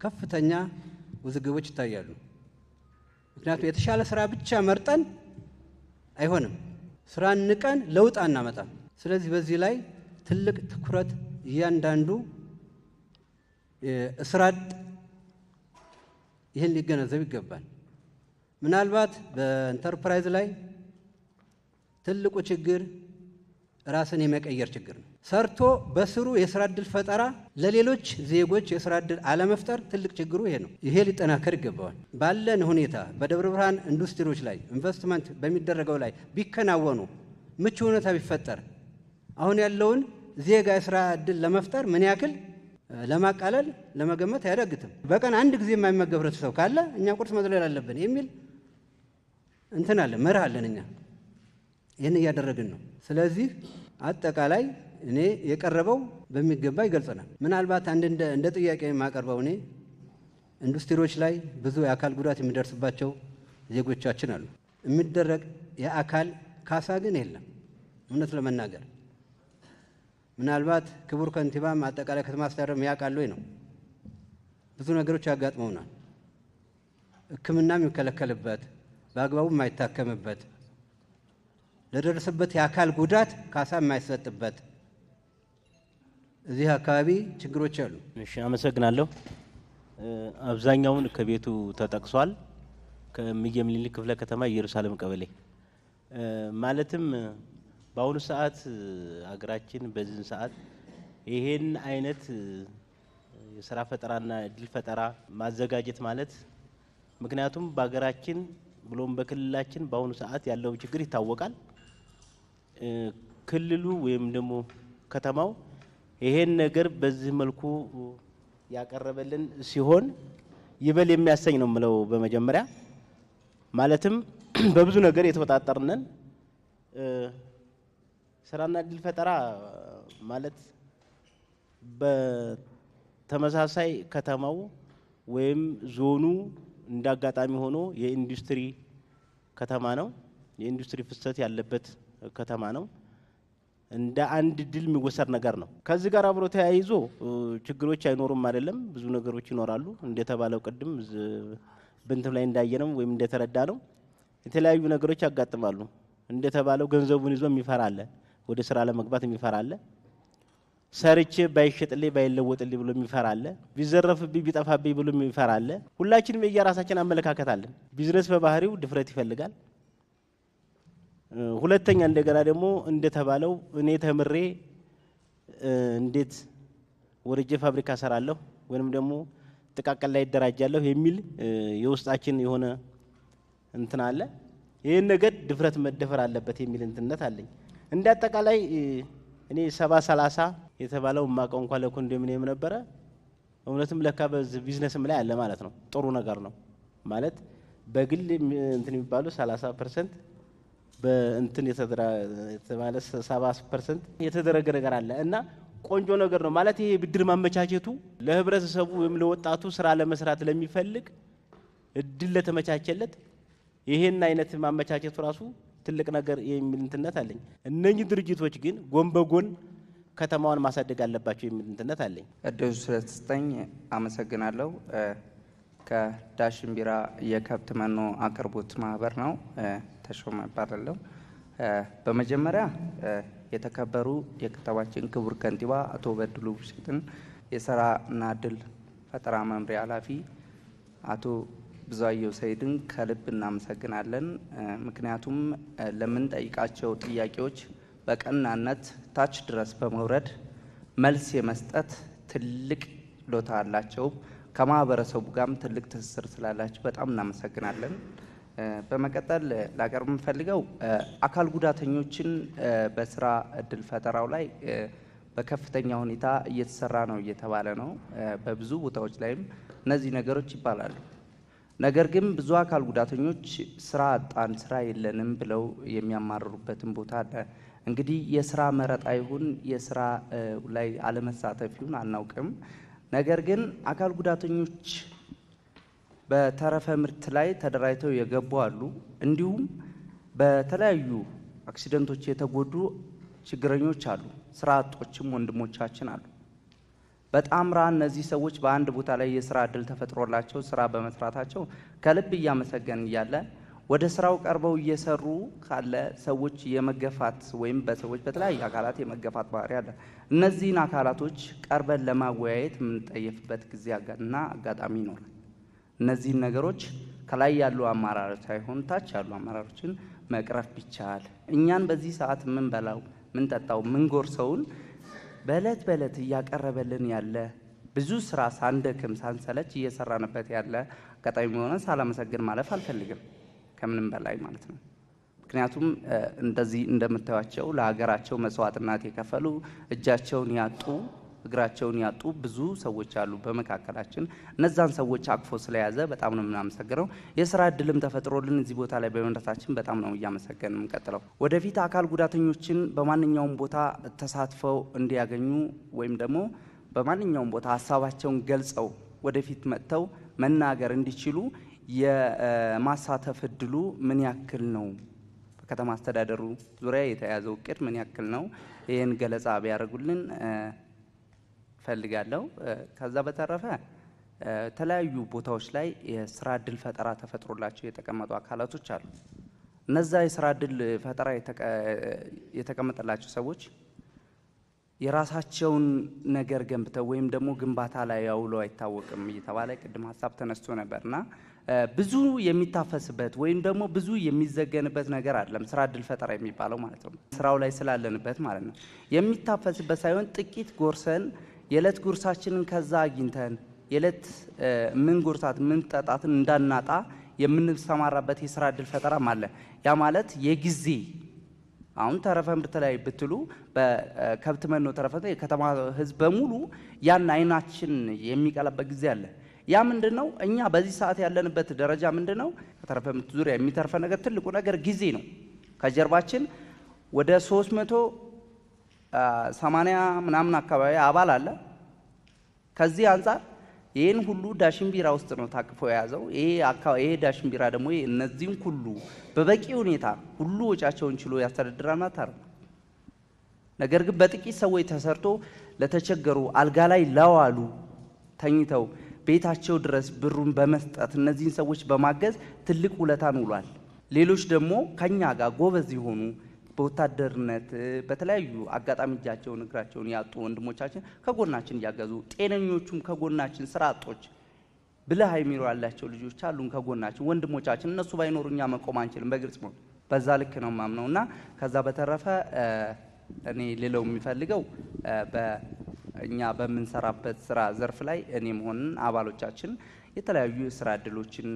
ከፍተኛ ውዝግቦች ይታያሉ። ምክንያቱም የተሻለ ስራ ብቻ መርጠን አይሆንም፣ ስራን ንቀን ለውጥ አናመጣም። ስለዚህ በዚህ ላይ ትልቅ ትኩረት እያንዳንዱ ስራ አጥ ይህን ሊገነዘብ ይገባል። ምናልባት በኢንተርፕራይዝ ላይ ትልቁ ችግር ራስን የመቀየር ችግር ነው። ሰርቶ በስሩ የስራ ዕድል ፈጠራ ለሌሎች ዜጎች የስራ ዕድል አለመፍጠር ትልቅ ችግሩ ይሄ ነው። ይሄ ሊጠናከር ይገባዋል። ባለን ሁኔታ በደብረ ብርሃን ኢንዱስትሪዎች ላይ ኢንቨስትመንት በሚደረገው ላይ ቢከናወኑ ምቹ ሁኔታ ቢፈጠር አሁን ያለውን ዜጋ የስራ ዕድል ለመፍጠር ምን ያክል ለማቃለል ለመገመት አያዳግትም። በቀን አንድ ጊዜ የማይመገብ ህብረተሰብ ካለ እኛ ቁርስ መዝለል አለብን የሚል እንትን አለ፣ መርህ አለን። እኛ ይህን እያደረግን ነው። ስለዚህ አጠቃላይ እኔ የቀረበው በሚገባ ይገልጸናል። ምናልባት አንድ እንደ ጥያቄ የማቀርበው እኔ ኢንዱስትሪዎች ላይ ብዙ የአካል ጉዳት የሚደርስባቸው ዜጎቻችን አሉ። የሚደረግ የአካል ካሳ ግን የለም። እውነት ለመናገር ምናልባት ክቡር ከንቲባም አጠቃላይ ከተማ አስተዳደር ያውቃሉ ነው። ብዙ ነገሮች ያጋጥመውናል። ሕክምናም የሚከለከልበት፣ በአግባቡ የማይታከምበት፣ ለደረሰበት የአካል ጉዳት ካሳ የማይሰጥበት እዚህ አካባቢ ችግሮች አሉ። እሺ፣ አመሰግናለሁ። አብዛኛውን ከቤቱ ተጠቅሷል። ከእምዬ ምኒልክ ክፍለ ከተማ ኢየሩሳሌም ቀበሌ ማለትም በአሁኑ ሰዓት አገራችን በዚህ ሰዓት ይሄን አይነት የስራ ፈጠራና እድል ፈጠራ ማዘጋጀት ማለት ምክንያቱም በአገራችን ብሎም በክልላችን በአሁኑ ሰዓት ያለው ችግር ይታወቃል። ክልሉ ወይም ደግሞ ከተማው ይሄን ነገር በዚህ መልኩ ያቀረበልን ሲሆን ይበል የሚያሰኝ ነው የምለው። በመጀመሪያ ማለትም በብዙ ነገር የተወጣጠርነን ስራና እድል ፈጠራ ማለት በተመሳሳይ ከተማው ወይም ዞኑ እንዳጋጣሚ ሆኖ የኢንዱስትሪ ከተማ ነው። የኢንዱስትሪ ፍሰት ያለበት ከተማ ነው። እንደ አንድ ድል የሚወሰድ ነገር ነው። ከዚህ ጋር አብሮ ተያይዞ ችግሮች አይኖሩም አይደለም፣ ብዙ ነገሮች ይኖራሉ። እንደተባለው ቅድም በእንትን ላይ እንዳየነው ወይም እንደተረዳ ነው የተለያዩ ነገሮች ያጋጥማሉ። እንደተባለው ገንዘቡን ይዞ የሚፈራ አለ፣ ወደ ስራ ለመግባት የሚፈራ አለ፣ ሰርቼ ባይሸጥልኝ ባይለወጥልኝ ብሎ የሚፈራ አለ፣ ቢዘረፍብኝ ቢጠፋብኝ ብሎ የሚፈራ አለ። ሁላችንም የየራሳችን አመለካከት አለን። ቢዝነስ በባህሪው ድፍረት ይፈልጋል። ሁለተኛ እንደገና ደግሞ እንደተባለው እኔ ተምሬ እንዴት ወርጄ ፋብሪካ ሰራለሁ ወይንም ደግሞ ጥቃቅን ላይ ይደራጃለሁ የሚል የውስጣችን የሆነ እንትን አለ። ይሄን ነገር ድፍረት መደፈር አለበት የሚል እንትነት አለኝ። እንደ አጠቃላይ እኔ 70-30 የተባለው ማቀው እንኳን ለኮንዶሚኒየም ነበረ። እውነትም ለካ በዚህ ቢዝነስም ላይ አለ ማለት ነው። ጥሩ ነገር ነው ማለት በግል እንትን የሚባሉ 30% በእንትን የተባለ 70% የተደረገ ነገር አለ እና ቆንጆ ነገር ነው ማለት ይሄ ብድር ማመቻቸቱ ለህብረተሰቡ ወይም ለወጣቱ ስራ ለመስራት ለሚፈልግ እድል ለተመቻቸለት ይሄን አይነት ማመቻቸቱ ራሱ ትልቅ ነገር የሚል እንትነት አለኝ። እነኚህ ድርጅቶች ግን ጎን በጎን ከተማዋን ማሳደግ አለባቸው የሚል እንትነት አለኝ። እድሉ ስለተሰጠኝ አመሰግናለሁ። ከዳሽን ቢራ የከብት መኖ አቅርቦት ማህበር ነው ተሾመ እባላለሁ። በመጀመሪያ የተከበሩ የከተማችን ክቡር ከንቲባ አቶ በድሉ ብሸትን፣ የስራና እድል ፈጠራ መምሪያ ኃላፊ አቶ ብዙአየሁ ሰይድን ከልብ እናመሰግናለን። ምክንያቱም ለምንጠይቃቸው ጥያቄዎች በቀናነት ታች ድረስ በመውረድ መልስ የመስጠት ትልቅ ችሎታ አላቸው። ከማህበረሰቡ ጋርም ትልቅ ትስስር ስላላቸው በጣም እናመሰግናለን። በመቀጠል ላቀርብ የምፈልገው አካል ጉዳተኞችን በስራ እድል ፈጠራው ላይ በከፍተኛ ሁኔታ እየተሰራ ነው እየተባለ ነው። በብዙ ቦታዎች ላይም እነዚህ ነገሮች ይባላሉ። ነገር ግን ብዙ አካል ጉዳተኞች ስራ አጣን፣ ስራ የለንም ብለው የሚያማርሩበትን ቦታ አለ። እንግዲህ የስራ መረጣ ይሁን የስራ ላይ አለመሳተፍ ይሁን አናውቅም። ነገር ግን አካል ጉዳተኞች በተረፈ ምርት ላይ ተደራጅተው የገቡ አሉ። እንዲሁም በተለያዩ አክሲደንቶች የተጎዱ ችግረኞች አሉ። ስራ አጦችም ወንድሞቻችን አሉ። በጣምራ እነዚህ ሰዎች በአንድ ቦታ ላይ የስራ እድል ተፈጥሮላቸው ስራ በመስራታቸው ከልብ እያመሰገን እያለ ወደ ስራው ቀርበው እየሰሩ ካለ ሰዎች የመገፋት ወይም በሰዎች በተለያዩ አካላት የመገፋት ባህሪ አለ። እነዚህን አካላቶች ቀርበን ለማወያየት የምንጠየፍበት ጊዜና አጋጣሚ ይኖራል። እነዚህን ነገሮች ከላይ ያሉ አመራሮች ሳይሆን ታች ያሉ አመራሮችን መቅረፍ ቢቻል እኛን በዚህ ሰዓት ምን በላው ምን ጠጣው ምን ጎርሰውን በእለት በእለት እያቀረበልን ያለ ብዙ ስራ ሳንደክም ሳንሰለች እየሰራንበት ያለ አጋጣሚ ሆነ ሳላመሰግን ማለፍ አልፈልግም ከምንም በላይ ማለት ነው። ምክንያቱም እንደዚህ እንደምታዩቸው ለሀገራቸው መስዋዕትነት የከፈሉ እጃቸውን ያጡ እግራቸውን ያጡ ብዙ ሰዎች አሉ በመካከላችን። እነዛን ሰዎች አቅፎ ስለያዘ በጣም ነው የምናመሰግነው። የስራ እድልም ተፈጥሮልን እዚህ ቦታ ላይ በመምጣታችን በጣም ነው እያመሰገንን የምንቀጥለው። ወደፊት አካል ጉዳተኞችን በማንኛውም ቦታ ተሳትፈው እንዲያገኙ ወይም ደግሞ በማንኛውም ቦታ ሀሳባቸውን ገልጸው ወደፊት መጥተው መናገር እንዲችሉ የማሳተፍ እድሉ ምን ያክል ነው? በከተማ አስተዳደሩ ዙሪያ የተያዘው እቅድ ምን ያክል ነው? ይህን ገለጻ ቢያደርጉልን ፈልጋለሁ። ከዛ በተረፈ ተለያዩ ቦታዎች ላይ የስራ እድል ፈጠራ ተፈጥሮላቸው የተቀመጡ አካላቶች አሉ። እነዛ የስራ እድል ፈጠራ የተቀመጠላቸው ሰዎች የራሳቸውን ነገር ገንብተው ወይም ደግሞ ግንባታ ላይ ያውለው አይታወቅም እየተባለ ቅድም ሀሳብ ተነስቶ ነበርና ብዙ የሚታፈስበት ወይም ደግሞ ብዙ የሚዘገንበት ነገር አይደለም ስራ እድል ፈጠራ የሚባለው ማለት ነው። ስራው ላይ ስላለንበት ማለት ነው። የሚታፈስበት ሳይሆን ጥቂት ጎርሰን የዕለት ጉርሳችንን ከዛ አግኝተን የዕለት ምን ጎርሳት ምን ጠጣትን እንዳናጣ የምንሰማራበት የስራ እድል ፈጠራም አለ። ያ ማለት የጊዜ አሁን ተረፈ ምርት ላይ ብትሉ በከብት መኖ ተረፈ የከተማ ህዝብ በሙሉ ያን አይናችን የሚቀለበት ጊዜ አለ። ያ ምንድነው? እኛ በዚህ ሰዓት ያለንበት ደረጃ ምንድነው? ከተረፈ ምርት ዙሪያ የሚተርፈ ነገር ትልቁ ነገር ጊዜ ነው። ከጀርባችን ወደ 380 ምናምን አካባቢ አባል አለ። ከዚህ አንፃር ይሄን ሁሉ ዳሽን ቢራ ውስጥ ነው ታቅፎ የያዘው። ይሄ ዳሽን ቢራ ደግሞ እነዚህን ሁሉ በበቂ ሁኔታ ሁሉ ወጫቸውን ችሎ ያስተዳድራል ማለት አይደለም። ነገር ግን በጥቂት ሰዎች ተሰርቶ ለተቸገሩ አልጋ ላይ ለዋሉ ተኝተው ቤታቸው ድረስ ብሩን በመስጠት እነዚህን ሰዎች በማገዝ ትልቅ ውለታን ውሏል። ሌሎች ደግሞ ከኛ ጋር ጎበዝ የሆኑ በወታደርነት በተለያዩ አጋጣሚ እጃቸውን እግራቸውን ያጡ ወንድሞቻችን ከጎናችን እያገዙ ጤነኞቹም ከጎናችን ስራ አጦች ብለህ አይሚሩ ያላቸው ልጆች አሉን ከጎናችን ወንድሞቻችን። እነሱ ባይኖሩ እኛ መቆም አንችልም። በግልጽ ነው። በዛ ልክ ነው ማምነውና ከዛ በተረፈ እኔ ሌላው የሚፈልገው በእኛ በምንሰራበት ስራ ዘርፍ ላይ እኔም ሆነን አባሎቻችን የተለያዩ ስራ እድሎችን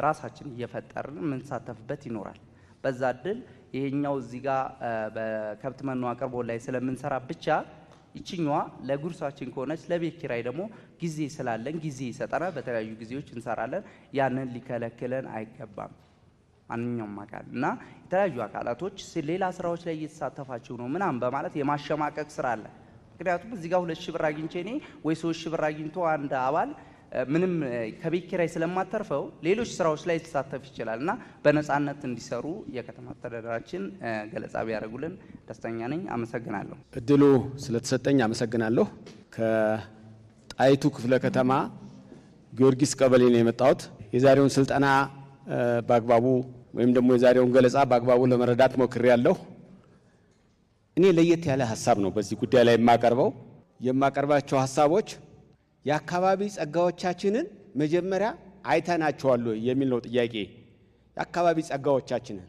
ራሳችን እየፈጠርን የምንሳተፍበት ይኖራል። በዛ እድል ይሄኛው እዚህ ጋር በከብት መኖ አቅርቦ ላይ ስለምንሰራ ብቻ ይችኛዋ ለጉርሳችን ከሆነች ለቤት ኪራይ ደግሞ ጊዜ ስላለን ጊዜ ይሰጠናል። በተለያዩ ጊዜዎች እንሰራለን። ያንን ሊከለክለን አይገባም ማንኛውም አካል እና የተለያዩ አካላቶች ሌላ ስራዎች ላይ እየተሳተፋችሁ ነው ምናምን በማለት የማሸማቀቅ ስራ አለ። ምክንያቱም እዚህ ጋር 2 ሺህ ብር አግኝቼ እኔ ወይ 3 ሺህ ብር አግኝቶ አንድ አባል ምንም ከቤት ኪራይ ስለማተርፈው ሌሎች ስራዎች ላይ ሊሳተፍ ይችላል እና በነፃነት እንዲሰሩ የከተማ አስተዳደራችን ገለጻ ቢያደርጉልን ደስተኛ ነኝ። አመሰግናለሁ። እድሉ ስለተሰጠኝ አመሰግናለሁ። ከጣይቱ ክፍለ ከተማ ጊዮርጊስ ቀበሌ ነው የመጣሁት። የዛሬውን ስልጠና በአግባቡ ወይም ደግሞ የዛሬውን ገለጻ በአግባቡ ለመረዳት ሞክሬያለሁ። እኔ ለየት ያለ ሀሳብ ነው በዚህ ጉዳይ ላይ የማቀርባቸው ሀሳቦች የአካባቢ ጸጋዎቻችንን መጀመሪያ አይተናቸዋል የሚል ነው ጥያቄ። የአካባቢ ጸጋዎቻችንን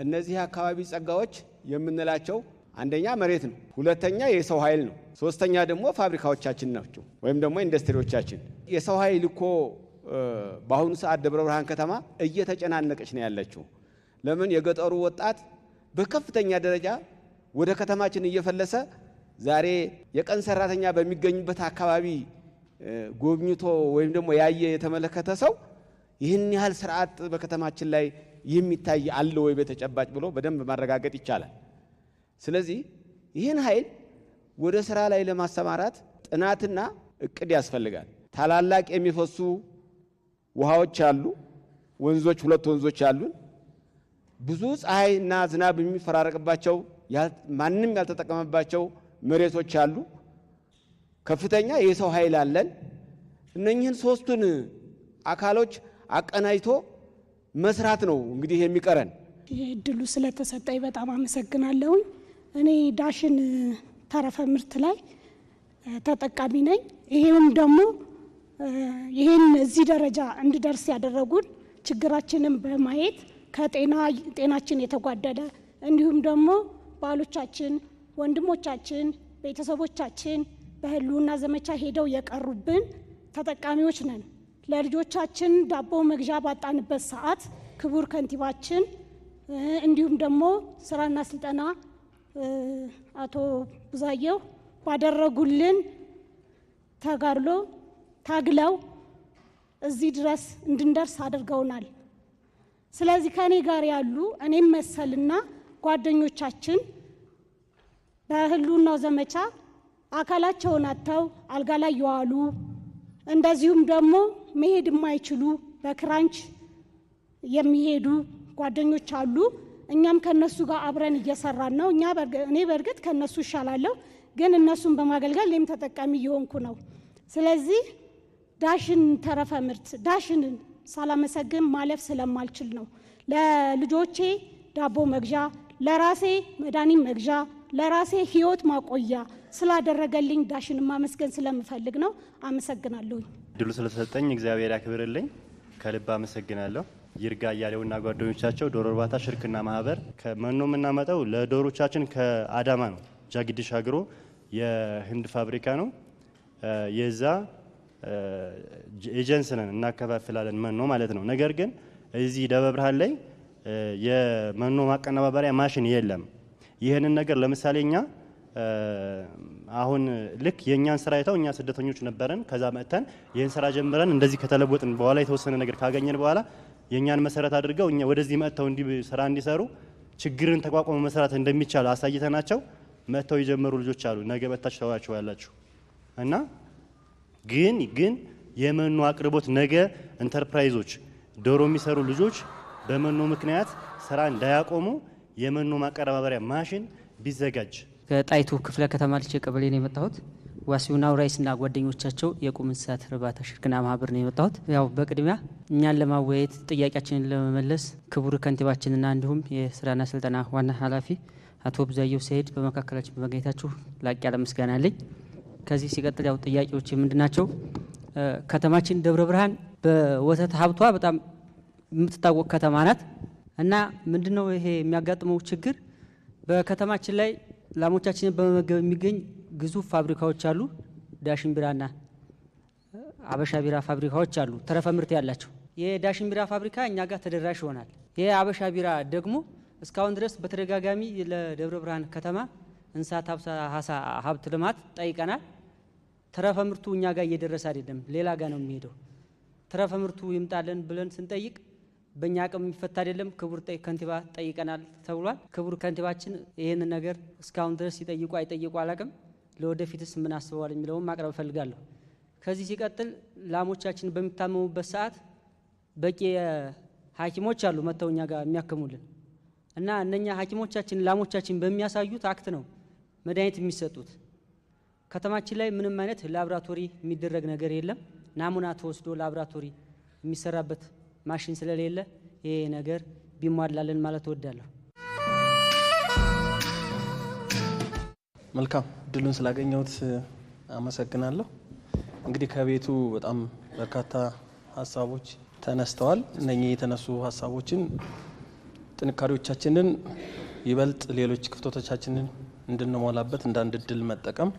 እነዚህ የአካባቢ ጸጋዎች የምንላቸው አንደኛ መሬት ነው፣ ሁለተኛ የሰው ኃይል ነው፣ ሶስተኛ ደግሞ ፋብሪካዎቻችን ናቸው ወይም ደግሞ ኢንዱስትሪዎቻችን። የሰው ኃይል እኮ በአሁኑ ሰዓት ደብረ ብርሃን ከተማ እየተጨናነቀች ነው ያለችው። ለምን? የገጠሩ ወጣት በከፍተኛ ደረጃ ወደ ከተማችን እየፈለሰ ዛሬ የቀን ሰራተኛ በሚገኙበት አካባቢ ጎብኝቶ ወይም ደግሞ ያየ የተመለከተ ሰው ይህን ያህል ስርዓት በከተማችን ላይ የሚታይ አለ ወይ በተጨባጭ ብሎ በደንብ ማረጋገጥ ይቻላል። ስለዚህ ይህን ኃይል ወደ ስራ ላይ ለማሰማራት ጥናትና እቅድ ያስፈልጋል። ታላላቅ የሚፈሱ ውሃዎች አሉ፣ ወንዞች፣ 2 ወንዞች አሉን። ብዙ ፀሐይና ዝናብ የሚፈራረቅባቸው ማንም ያልተጠቀመባቸው መሬቶች አሉ። ከፍተኛ የሰው ኃይል አለን። እነኚህን 3ቱን አካሎች አቀናጅቶ መስራት ነው እንግዲህ የሚቀረን። እድሉ ስለተሰጠኝ በጣም አመሰግናለሁ። እኔ ዳሽን ተረፈ ምርት ላይ ተጠቃሚ ነኝ። ይሄም ደግሞ ይሄን እዚህ ደረጃ እንድደርስ ያደረጉን ችግራችንን በማየት ከጤናችን የተጓደለ እንዲሁም ደግሞ ባሎቻችን፣ ወንድሞቻችን፣ ቤተሰቦቻችን በህልውና ዘመቻ ሄደው የቀሩብን ተጠቃሚዎች ነን። ለልጆቻችን ዳቦ መግዣ ባጣንበት ሰዓት ክቡር ከንቲባችን እንዲሁም ደግሞ ስራና ስልጠና አቶ ቡዛየው ባደረጉልን ተጋድሎ ታግለው እዚህ ድረስ እንድንደርስ አድርገውናል። ስለዚህ ከኔ ጋር ያሉ እኔም መሰልና ጓደኞቻችን በህልውናው ዘመቻ አካላቸውን አጥተው አልጋ ላይ የዋሉ እንደዚሁም ደግሞ መሄድ የማይችሉ በክራንች የሚሄዱ ጓደኞች አሉ። እኛም ከነሱ ጋር አብረን እየሰራን ነው። እኔ በእርግጥ ከነሱ ይሻላለሁ፣ ግን እነሱን በማገልገል እኔም ተጠቃሚ እየሆንኩ ነው። ስለዚህ ዳሽን ተረፈ ምርት ዳሽንን ሳላመሰግን ማለፍ ስለማልችል ነው። ለልጆቼ ዳቦ መግዣ፣ ለራሴ መድኃኒት መግዣ፣ ለራሴ ህይወት ማቆያ ስላደረገልኝ ዳሽን ማመስገን ስለምፈልግ ነው። አመሰግናለሁ። ድሉ ስለተሰጠኝ እግዚአብሔር ያክብርልኝ። ከልብ አመሰግናለሁ። ይርጋ እያሌውና ጓደኞቻቸው ዶሮ እርባታ ሽርክና ማህበር ከመኖ የምናመጣው ለዶሮቻችን ከአዳማ ነው። ጃግዲሽ አግሮ የህንድ ፋብሪካ ነው። የዛ ኤጀንሲ ነን፣ እናከፋፍላለን መኖ ማለት ነው። ነገር ግን እዚህ ደብረ ብርሃን ላይ የመኖ ማቀነባበሪያ ማሽን የለም። ይህንን ነገር ለምሳሌ እኛ አሁን ልክ የኛን ስራ አይተው እኛ ስደተኞች ነበረን። ከዛ መጥተን ይህን ስራ ጀምረን እንደዚህ ከተለወጥን በኋላ የተወሰነ ነገር ካገኘን በኋላ የኛን መሰረት አድርገው እኛ ወደዚህ መጥተው ስራ እንዲሰሩ ችግርን ተቋቁሞ መስራት እንደሚቻል አሳይተናቸው መጥተው የጀመሩ ልጆች አሉ። ነገ በታች ተዋቸው ያላችሁ እና ግን የመኖ አቅርቦት ነገ ኢንተርፕራይዞች ዶሮ የሚሰሩ ልጆች በመኖ ምክንያት ስራ እንዳያቆሙ የመኖ ማቀነባበሪያ ማሽን ቢዘጋጅ። ከጣይቱ ክፍለ ከተማ ልጅ ቀበሌ ነው የመጣሁት። ዋሲውና ውራይስና ጓደኞቻቸው የቁም እንስሳት እርባታ ሽርክና ማህበር ነው የመጣሁት። ያው በቅድሚያ እኛን ለማወያየት ጥያቄያችንን ለመመለስ ክቡር ከንቲባችንና እንዲሁም የስራና ስልጠና ዋና ኃላፊ አቶ ቡዛየው ሰይድ በመካከላችን በመገኘታችሁ ላቅ ያለ ምስጋና አለኝ። ከዚህ ሲቀጥል ያው ጥያቄዎች ምንድናቸው? ከተማችን ደብረ ብርሃን በወተት ሀብቷ በጣም የምትታወቅ ከተማ ናት እና ምንድነው ይሄ የሚያጋጥመው ችግር? በከተማችን ላይ ላሞቻችንን በመመገብ የሚገኝ ግዙፍ ፋብሪካዎች አሉ። ዳሽን ቢራና አበሻ ቢራ ፋብሪካዎች አሉ፣ ተረፈ ምርት ያላቸው። የዳሽን ቢራ ፋብሪካ እኛ ጋር ተደራሽ ይሆናል። የአበሻ ቢራ ደግሞ እስካሁን ድረስ በተደጋጋሚ ለደብረ ብርሃን ከተማ እንስሳት ሀብት ልማት ጠይቀናል። ተረፈ ምርቱ እኛ ጋር እየደረሰ አይደለም፣ ሌላ ጋር ነው የሚሄደው። ተረፈ ምርቱ ይምጣልን ብለን ስንጠይቅ በእኛ አቅም የሚፈታ አይደለም። ክቡር ከንቲባ ጠይቀናል ተብሏል። ክቡር ከንቲባችን ይህንን ነገር እስካሁን ድረስ ይጠይቁ አይጠይቁ አላቅም። ለወደፊትስ ምን አስበዋል የሚለውን ማቅረብ እፈልጋለሁ። ከዚህ ሲቀጥል ላሞቻችን በሚታመሙበት ሰዓት በቂ ሐኪሞች አሉ መጥተው እኛ ጋር የሚያክሙልን እና እነኛ ሐኪሞቻችን ላሞቻችን በሚያሳዩት አክት ነው መድኃኒት የሚሰጡት። ከተማችን ላይ ምንም አይነት ላብራቶሪ የሚደረግ ነገር የለም። ናሙና ተወስዶ ላብራቶሪ የሚሰራበት ማሽን ስለሌለ ይሄ ነገር ቢሟላልን ማለት እወዳለሁ። መልካም ድሉን ስላገኘሁት አመሰግናለሁ። እንግዲህ ከቤቱ በጣም በርካታ ሀሳቦች ተነስተዋል። እነኚህ የተነሱ ሀሳቦችን ጥንካሬዎቻችንን ይበልጥ ሌሎች ክፍተቶቻችንን እንድንሞላበት እንዳንድ እድል መጠቀም፣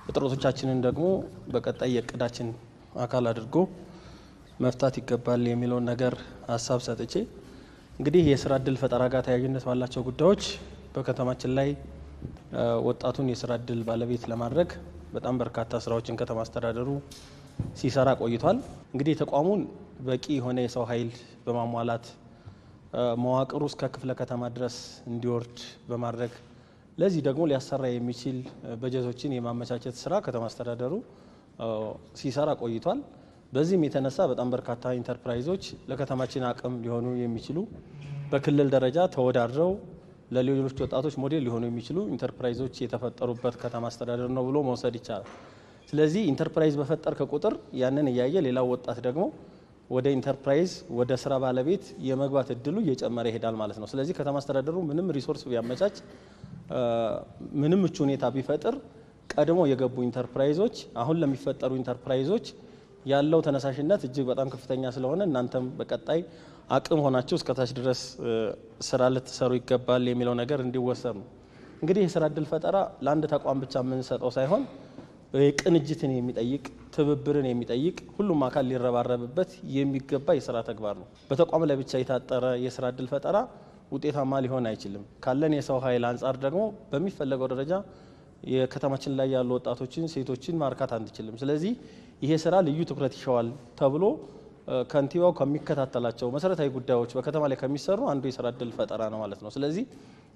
እጥረቶቻችንን ደግሞ በቀጣይ የእቅዳችን አካል አድርጎ መፍታት ይገባል የሚለውን ነገር ሀሳብ ሰጥቼ እንግዲህ የስራ እድል ፈጠራ ጋር ተያያዥነት ባላቸው ጉዳዮች በከተማችን ላይ ወጣቱን የስራ እድል ባለቤት ለማድረግ በጣም በርካታ ስራዎችን ከተማ አስተዳደሩ ሲሰራ ቆይቷል። እንግዲህ ተቋሙን በቂ የሆነ የሰው ኃይል በማሟላት መዋቅሩ እስከ ክፍለ ከተማ ድረስ እንዲወርድ በማድረግ ለዚህ ደግሞ ሊያሰራ የሚችል በጀቶችን የማመቻቸት ስራ ከተማ አስተዳደሩ ሲሰራ ቆይቷል። በዚህም የተነሳ በጣም በርካታ ኢንተርፕራይዞች ለከተማችን አቅም ሊሆኑ የሚችሉ በክልል ደረጃ ተወዳድረው ለሌሎች ወጣቶች ሞዴል ሊሆኑ የሚችሉ ኢንተርፕራይዞች የተፈጠሩበት ከተማ አስተዳደር ነው ብሎ መውሰድ ይቻላል። ስለዚህ ኢንተርፕራይዝ በፈጠርከ ቁጥር ያንን እያየ ሌላው ወጣት ደግሞ ወደ ኢንተርፕራይዝ ወደ ስራ ባለቤት የመግባት እድሉ እየጨመረ ይሄዳል ማለት ነው። ስለዚህ ከተማ አስተዳደሩ ምንም ሪሶርስ ቢያመቻች ምንም ምቹ ሁኔታ ቢፈጥር ቀድሞ የገቡ ኢንተርፕራይዞች አሁን ለሚፈጠሩ ኢንተርፕራይዞች ያለው ተነሳሽነት እጅግ በጣም ከፍተኛ ስለሆነ እናንተም በቀጣይ አቅም ሆናችሁ እስከታች ድረስ ስራ ልትሰሩ ይገባል የሚለው ነገር እንዲወሰድ ነው። እንግዲህ የስራ እድል ፈጠራ ለአንድ ተቋም ብቻ የምንሰጠው ሳይሆን ቅንጅትን የሚጠይቅ ትብብርን የሚጠይቅ ሁሉም አካል ሊረባረብበት የሚገባ የስራ ተግባር ነው። በተቋም ላይ ብቻ የታጠረ የስራ እድል ፈጠራ ውጤታማ ሊሆን አይችልም። ካለን የሰው ኃይል አንጻር ደግሞ በሚፈለገው ደረጃ የከተማችን ላይ ያሉ ወጣቶችን፣ ሴቶችን ማርካት አንችልም። ስለዚህ ይሄ ስራ ልዩ ትኩረት ይሻዋል ተብሎ ከንቲባው ከሚከታተላቸው መሰረታዊ ጉዳዮች በከተማ ላይ ከሚሰሩ አንዱ የስራ እድል ፈጠራ ነው ማለት ነው። ስለዚህ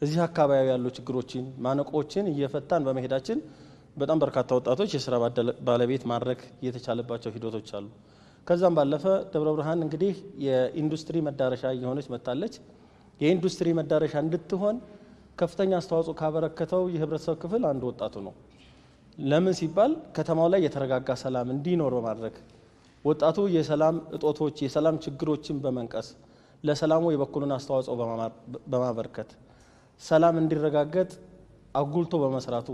እዚህ አካባቢ ያሉ ችግሮችን፣ ማነቆችን እየፈታን በመሄዳችን በጣም በርካታ ወጣቶች የስራ ባለቤት ማድረግ የተቻለባቸው ሂደቶች አሉ። ከዛም ባለፈ ደብረ ብርሃን እንግዲህ የኢንዱስትሪ መዳረሻ እየሆነች መጥታለች። የኢንዱስትሪ መዳረሻ እንድትሆን ከፍተኛ አስተዋጽኦ ካበረከተው የህብረተሰብ ክፍል አንዱ ወጣቱ ነው። ለምን ሲባል ከተማው ላይ የተረጋጋ ሰላም እንዲኖር በማድረግ ወጣቱ የሰላም እጦቶች የሰላም ችግሮችን በመንቀስ ለሰላሙ የበኩሉን አስተዋጽኦ በማበርከት ሰላም እንዲረጋገጥ አጉልቶ በመስራቱ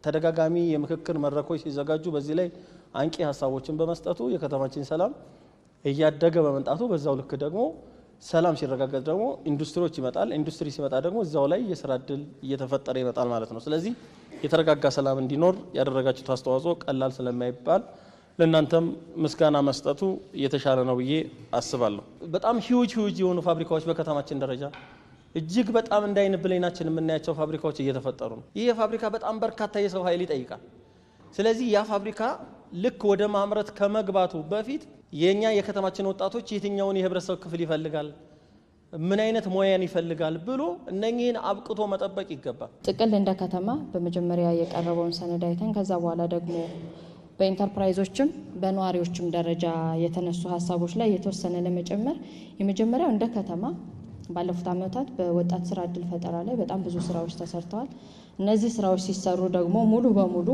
ተደጋጋሚ የምክክር መድረኮች ሲዘጋጁ በዚህ ላይ አንቂ ሀሳቦችን በመስጠቱ የከተማችን ሰላም እያደገ በመምጣቱ በዛው ልክ ደግሞ ሰላም ሲረጋገጥ ደግሞ ኢንዱስትሪዎች ይመጣል። ኢንዱስትሪ ሲመጣ ደግሞ እዛው ላይ የስራ እድል እየተፈጠረ ይመጣል ማለት ነው። ስለዚህ የተረጋጋ ሰላም እንዲኖር ያደረጋችሁት አስተዋጽኦ ቀላል ስለማይባል ለእናንተም ምስጋና መስጠቱ የተሻለ ነው ብዬ አስባለሁ። በጣም ሂውጅ የሆኑ ፋብሪካዎች በከተማችን ደረጃ እጅግ በጣም እንዳይን ብሌናችን የምናያቸው ፋብሪካዎች እየተፈጠሩ ነው። ይህ ፋብሪካ በጣም በርካታ የሰው ኃይል ይጠይቃል። ስለዚህ ያ ፋብሪካ ልክ ወደ ማምረት ከመግባቱ በፊት የኛ የከተማችን ወጣቶች የትኛውን የህብረተሰብ ክፍል ይፈልጋል፣ ምን አይነት ሙያን ይፈልጋል ብሎ እነኚህን አብቅቶ መጠበቅ ይገባል። ጥቅል እንደ ከተማ በመጀመሪያ የቀረበውን ሰነድ አይተን ከዛ በኋላ ደግሞ በኢንተርፕራይዞችም በነዋሪዎችም ደረጃ የተነሱ ሀሳቦች ላይ የተወሰነ ለመጨመር የመጀመሪያው እንደ ከተማ ባለፉት ዓመታት በወጣት ስራ እድል ፈጠራ ላይ በጣም ብዙ ስራዎች ተሰርተዋል። እነዚህ ስራዎች ሲሰሩ ደግሞ ሙሉ በሙሉ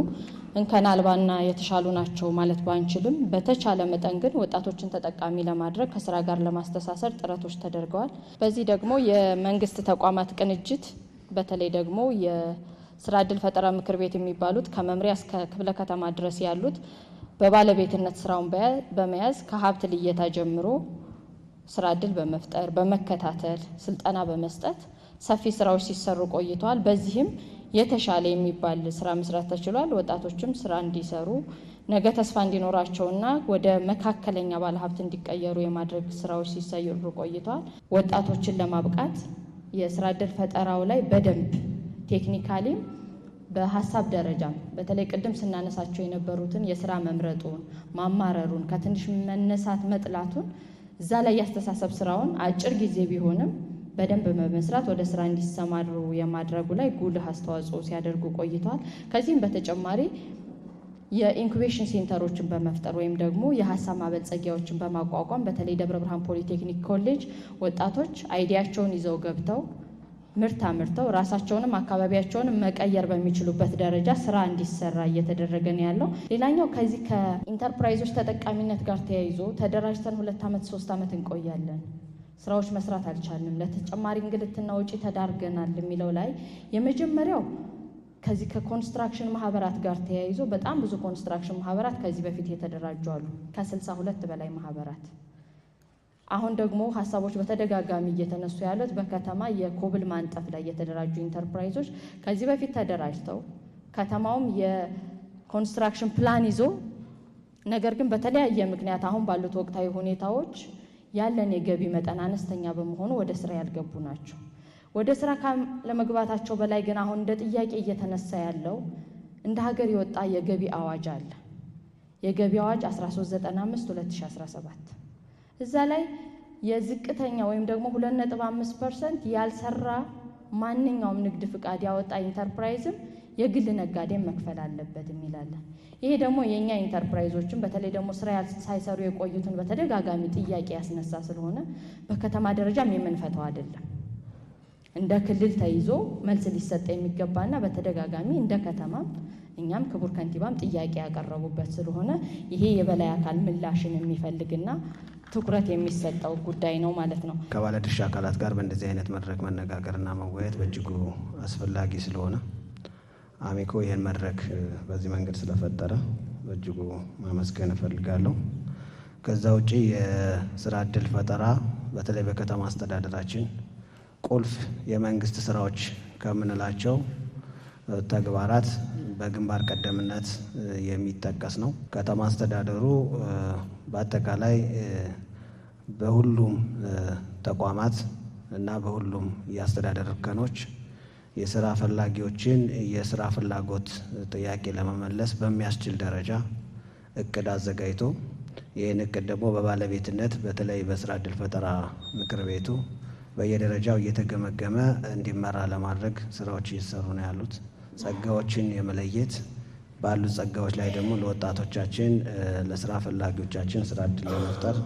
እንከን አልባና የተሻሉ ናቸው ማለት ባንችልም በተቻለ መጠን ግን ወጣቶችን ተጠቃሚ ለማድረግ ከስራ ጋር ለማስተሳሰር ጥረቶች ተደርገዋል። በዚህ ደግሞ የመንግስት ተቋማት ቅንጅት በተለይ ደግሞ የስራ እድል ፈጠራ ምክር ቤት የሚባሉት ከመምሪያ እስከ ክፍለ ከተማ ድረስ ያሉት በባለቤትነት ስራውን በመያዝ ከሀብት ልየታ ጀምሮ ስራ እድል በመፍጠር በመከታተል ስልጠና በመስጠት ሰፊ ስራዎች ሲሰሩ ቆይተዋል። በዚህም የተሻለ የሚባል ስራ መስራት ተችሏል። ወጣቶችም ስራ እንዲሰሩ ነገ ተስፋ እንዲኖራቸውና ወደ መካከለኛ ባለሀብት እንዲቀየሩ የማድረግ ስራዎች ሲሰሩ ቆይተዋል። ወጣቶችን ለማብቃት የስራ እድል ፈጠራው ላይ በደንብ ቴክኒካሊም በሀሳብ ደረጃ በተለይ ቅድም ስናነሳቸው የነበሩትን የስራ መምረጡን፣ ማማረሩን፣ ከትንሽ መነሳት መጥላቱን እዛ ላይ ያስተሳሰብ ስራውን አጭር ጊዜ ቢሆንም በደንብ በመስራት ወደ ስራ እንዲሰማሩ የማድረጉ ላይ ጉልህ አስተዋጽኦ ሲያደርጉ ቆይተዋል። ከዚህም በተጨማሪ የኢንኩቤሽን ሴንተሮችን በመፍጠር ወይም ደግሞ የሀሳብ ማበልጸጊያዎችን በማቋቋም በተለይ ደብረ ብርሃን ፖሊቴክኒክ ኮሌጅ ወጣቶች አይዲያቸውን ይዘው ገብተው ምርት አምርተው ራሳቸውንም አካባቢያቸውንም መቀየር በሚችሉበት ደረጃ ስራ እንዲሰራ እየተደረገ ነው ያለው። ሌላኛው ከዚህ ከኢንተርፕራይዞች ተጠቃሚነት ጋር ተያይዞ ተደራጅተን 2 ዓመት 3 ዓመት እንቆያለን፣ ስራዎች መስራት አልቻልንም፣ ለተጨማሪ እንግልትና ወጪ ተዳርገናል የሚለው ላይ የመጀመሪያው ከዚህ ከኮንስትራክሽን ማህበራት ጋር ተያይዞ በጣም ብዙ ኮንስትራክሽን ማህበራት ከዚህ በፊት የተደራጁ አሉ፣ ከ62 በላይ ማህበራት። አሁን ደግሞ ሀሳቦች በተደጋጋሚ እየተነሱ ያሉት በከተማ የኮብል ማንጠፍ ላይ የተደራጁ ኢንተርፕራይዞች ከዚህ በፊት ተደራጅተው ከተማውም የኮንስትራክሽን ፕላን ይዞ ነገር ግን በተለያየ ምክንያት አሁን ባሉት ወቅታዊ ሁኔታዎች ያለን የገቢ መጠን አነስተኛ በመሆኑ ወደ ስራ ያልገቡ ናቸው። ወደ ስራ ለመግባታቸው በላይ ግን አሁን እንደ ጥያቄ እየተነሳ ያለው እንደ ሀገር የወጣ የገቢ አዋጅ አለ። የገቢ አዋጅ 1395/2017 እዛ ላይ የዝቅተኛ ወይም ደግሞ 2.5% ያልሰራ ማንኛውም ንግድ ፍቃድ ያወጣ ኢንተርፕራይዝም የግል ነጋዴን መክፈል አለበት የሚላለን። ይሄ ደግሞ የኛ ኢንተርፕራይዞችን በተለይ ደግሞ ስራ ሳይሰሩ የቆዩትን በተደጋጋሚ ጥያቄ ያስነሳ ስለሆነ በከተማ ደረጃም የምንፈታው አይደለም። እንደ ክልል ተይዞ መልስ ሊሰጥ የሚገባና በተደጋጋሚ እንደ ከተማም እኛም ክቡር ከንቲባም ጥያቄ ያቀረቡበት ስለሆነ ይሄ የበላይ አካል ምላሽን የሚፈልግና ትኩረት የሚሰጠው ጉዳይ ነው ማለት ነው። ከባለድርሻ አካላት ጋር በእንደዚህ አይነት መድረክ መነጋገርና መወያየት በእጅጉ አስፈላጊ ስለሆነ አሚኮ ይህን መድረክ በዚህ መንገድ ስለፈጠረ በእጅጉ ማመስገን እፈልጋለሁ። ከዛ ውጪ የስራ ዕድል ፈጠራ በተለይ በከተማ አስተዳደራችን ቁልፍ የመንግስት ስራዎች ከምንላቸው ተግባራት በግንባር ቀደምነት የሚጠቀስ ነው። ከተማ አስተዳደሩ በአጠቃላይ በሁሉም ተቋማት እና በሁሉም የአስተዳደር እርከኖች የስራ ፈላጊዎችን የስራ ፍላጎት ጥያቄ ለመመለስ በሚያስችል ደረጃ እቅድ አዘጋጅቶ ይህን እቅድ ደግሞ በባለቤትነት በተለይ በስራ ዕድል ፈጠራ ምክር ቤቱ በየደረጃው እየተገመገመ እንዲመራ ለማድረግ ስራዎች እየተሰሩ ነው ያሉት። ጸጋዎችን የመለየት ባሉት ጸጋዎች ላይ ደግሞ ለወጣቶቻችን ለስራ ፈላጊዎቻችን ስራ ዕድል ለመፍጠር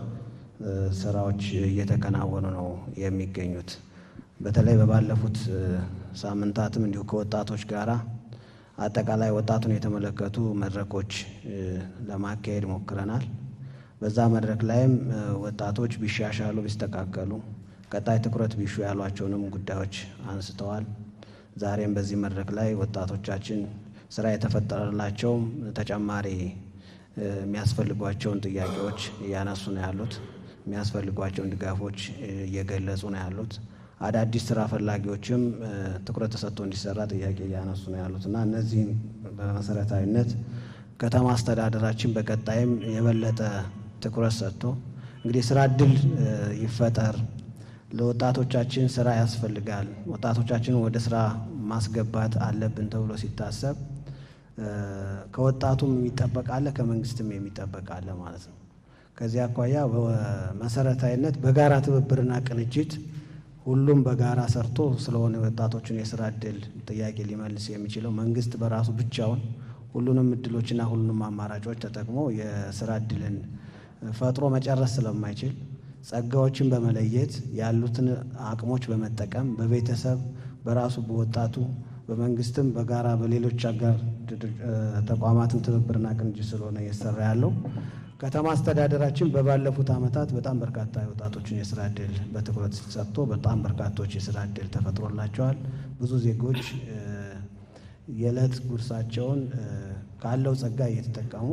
ስራዎች እየተከናወኑ ነው የሚገኙት። በተለይ በባለፉት ሳምንታትም እንዲሁ ከወጣቶች ጋራ አጠቃላይ ወጣቱን የተመለከቱ መድረኮች ለማካሄድ ሞክረናል። በዛ መድረክ ላይም ወጣቶች ቢሻሻሉ ቢስተካከሉ ቀጣይ ትኩረት ቢሹ ያሏቸውንም ጉዳዮች አንስተዋል። ዛሬም በዚህ መድረክ ላይ ወጣቶቻችን ስራ የተፈጠረላቸው ተጨማሪ የሚያስፈልጓቸውን ጥያቄዎች እያነሱ ነው ያሉት። የሚያስፈልጓቸውን ድጋፎች እየገለጹ ነው ያሉት። አዳዲስ ስራ ፈላጊዎችም ትኩረት ተሰጥቶ እንዲሰራ ጥያቄ እያነሱ ነው ያሉት እና እነዚህም በመሰረታዊነት ከተማ አስተዳደራችን በቀጣይም የበለጠ ትኩረት ሰጥቶ እንግዲህ ስራ ዕድል ይፈጠር፣ ለወጣቶቻችን ስራ ያስፈልጋል፣ ወጣቶቻችን ወደ ስራ ማስገባት አለብን ተብሎ ሲታሰብ ከወጣቱም የሚጠበቃለ ከመንግስትም የሚጠበቃለ ማለት ነው። ከዚህ አኳያ በመሰረታዊነት በጋራ ትብብርና ቅንጅት ሁሉም በጋራ ሰርቶ ስለሆነ ወጣቶችን የስራ ዕድል ጥያቄ ሊመልስ የሚችለው መንግስት በራሱ ብቻውን ሁሉንም እድሎችና ሁሉንም አማራጮች ተጠቅሞ የስራ ዕድልን ፈጥሮ መጨረስ ስለማይችል ጸጋዎችን በመለየት ያሉትን አቅሞች በመጠቀም በቤተሰብ በራሱ በወጣቱ በመንግስትም በጋራ በሌሎች አጋር ተቋማትን ትብብርና ቅንጅት ስለሆነ እየሰራ ያለው ከተማ አስተዳደራችን በባለፉት ዓመታት በጣም በርካታ ወጣቶችን የስራ ዕድል በትኩረት ሰጥቶ በጣም በርካቶች የስራ ዕድል ተፈጥሮላቸዋል። ብዙ ዜጎች የዕለት ጉርሳቸውን ካለው ጸጋ እየተጠቀሙ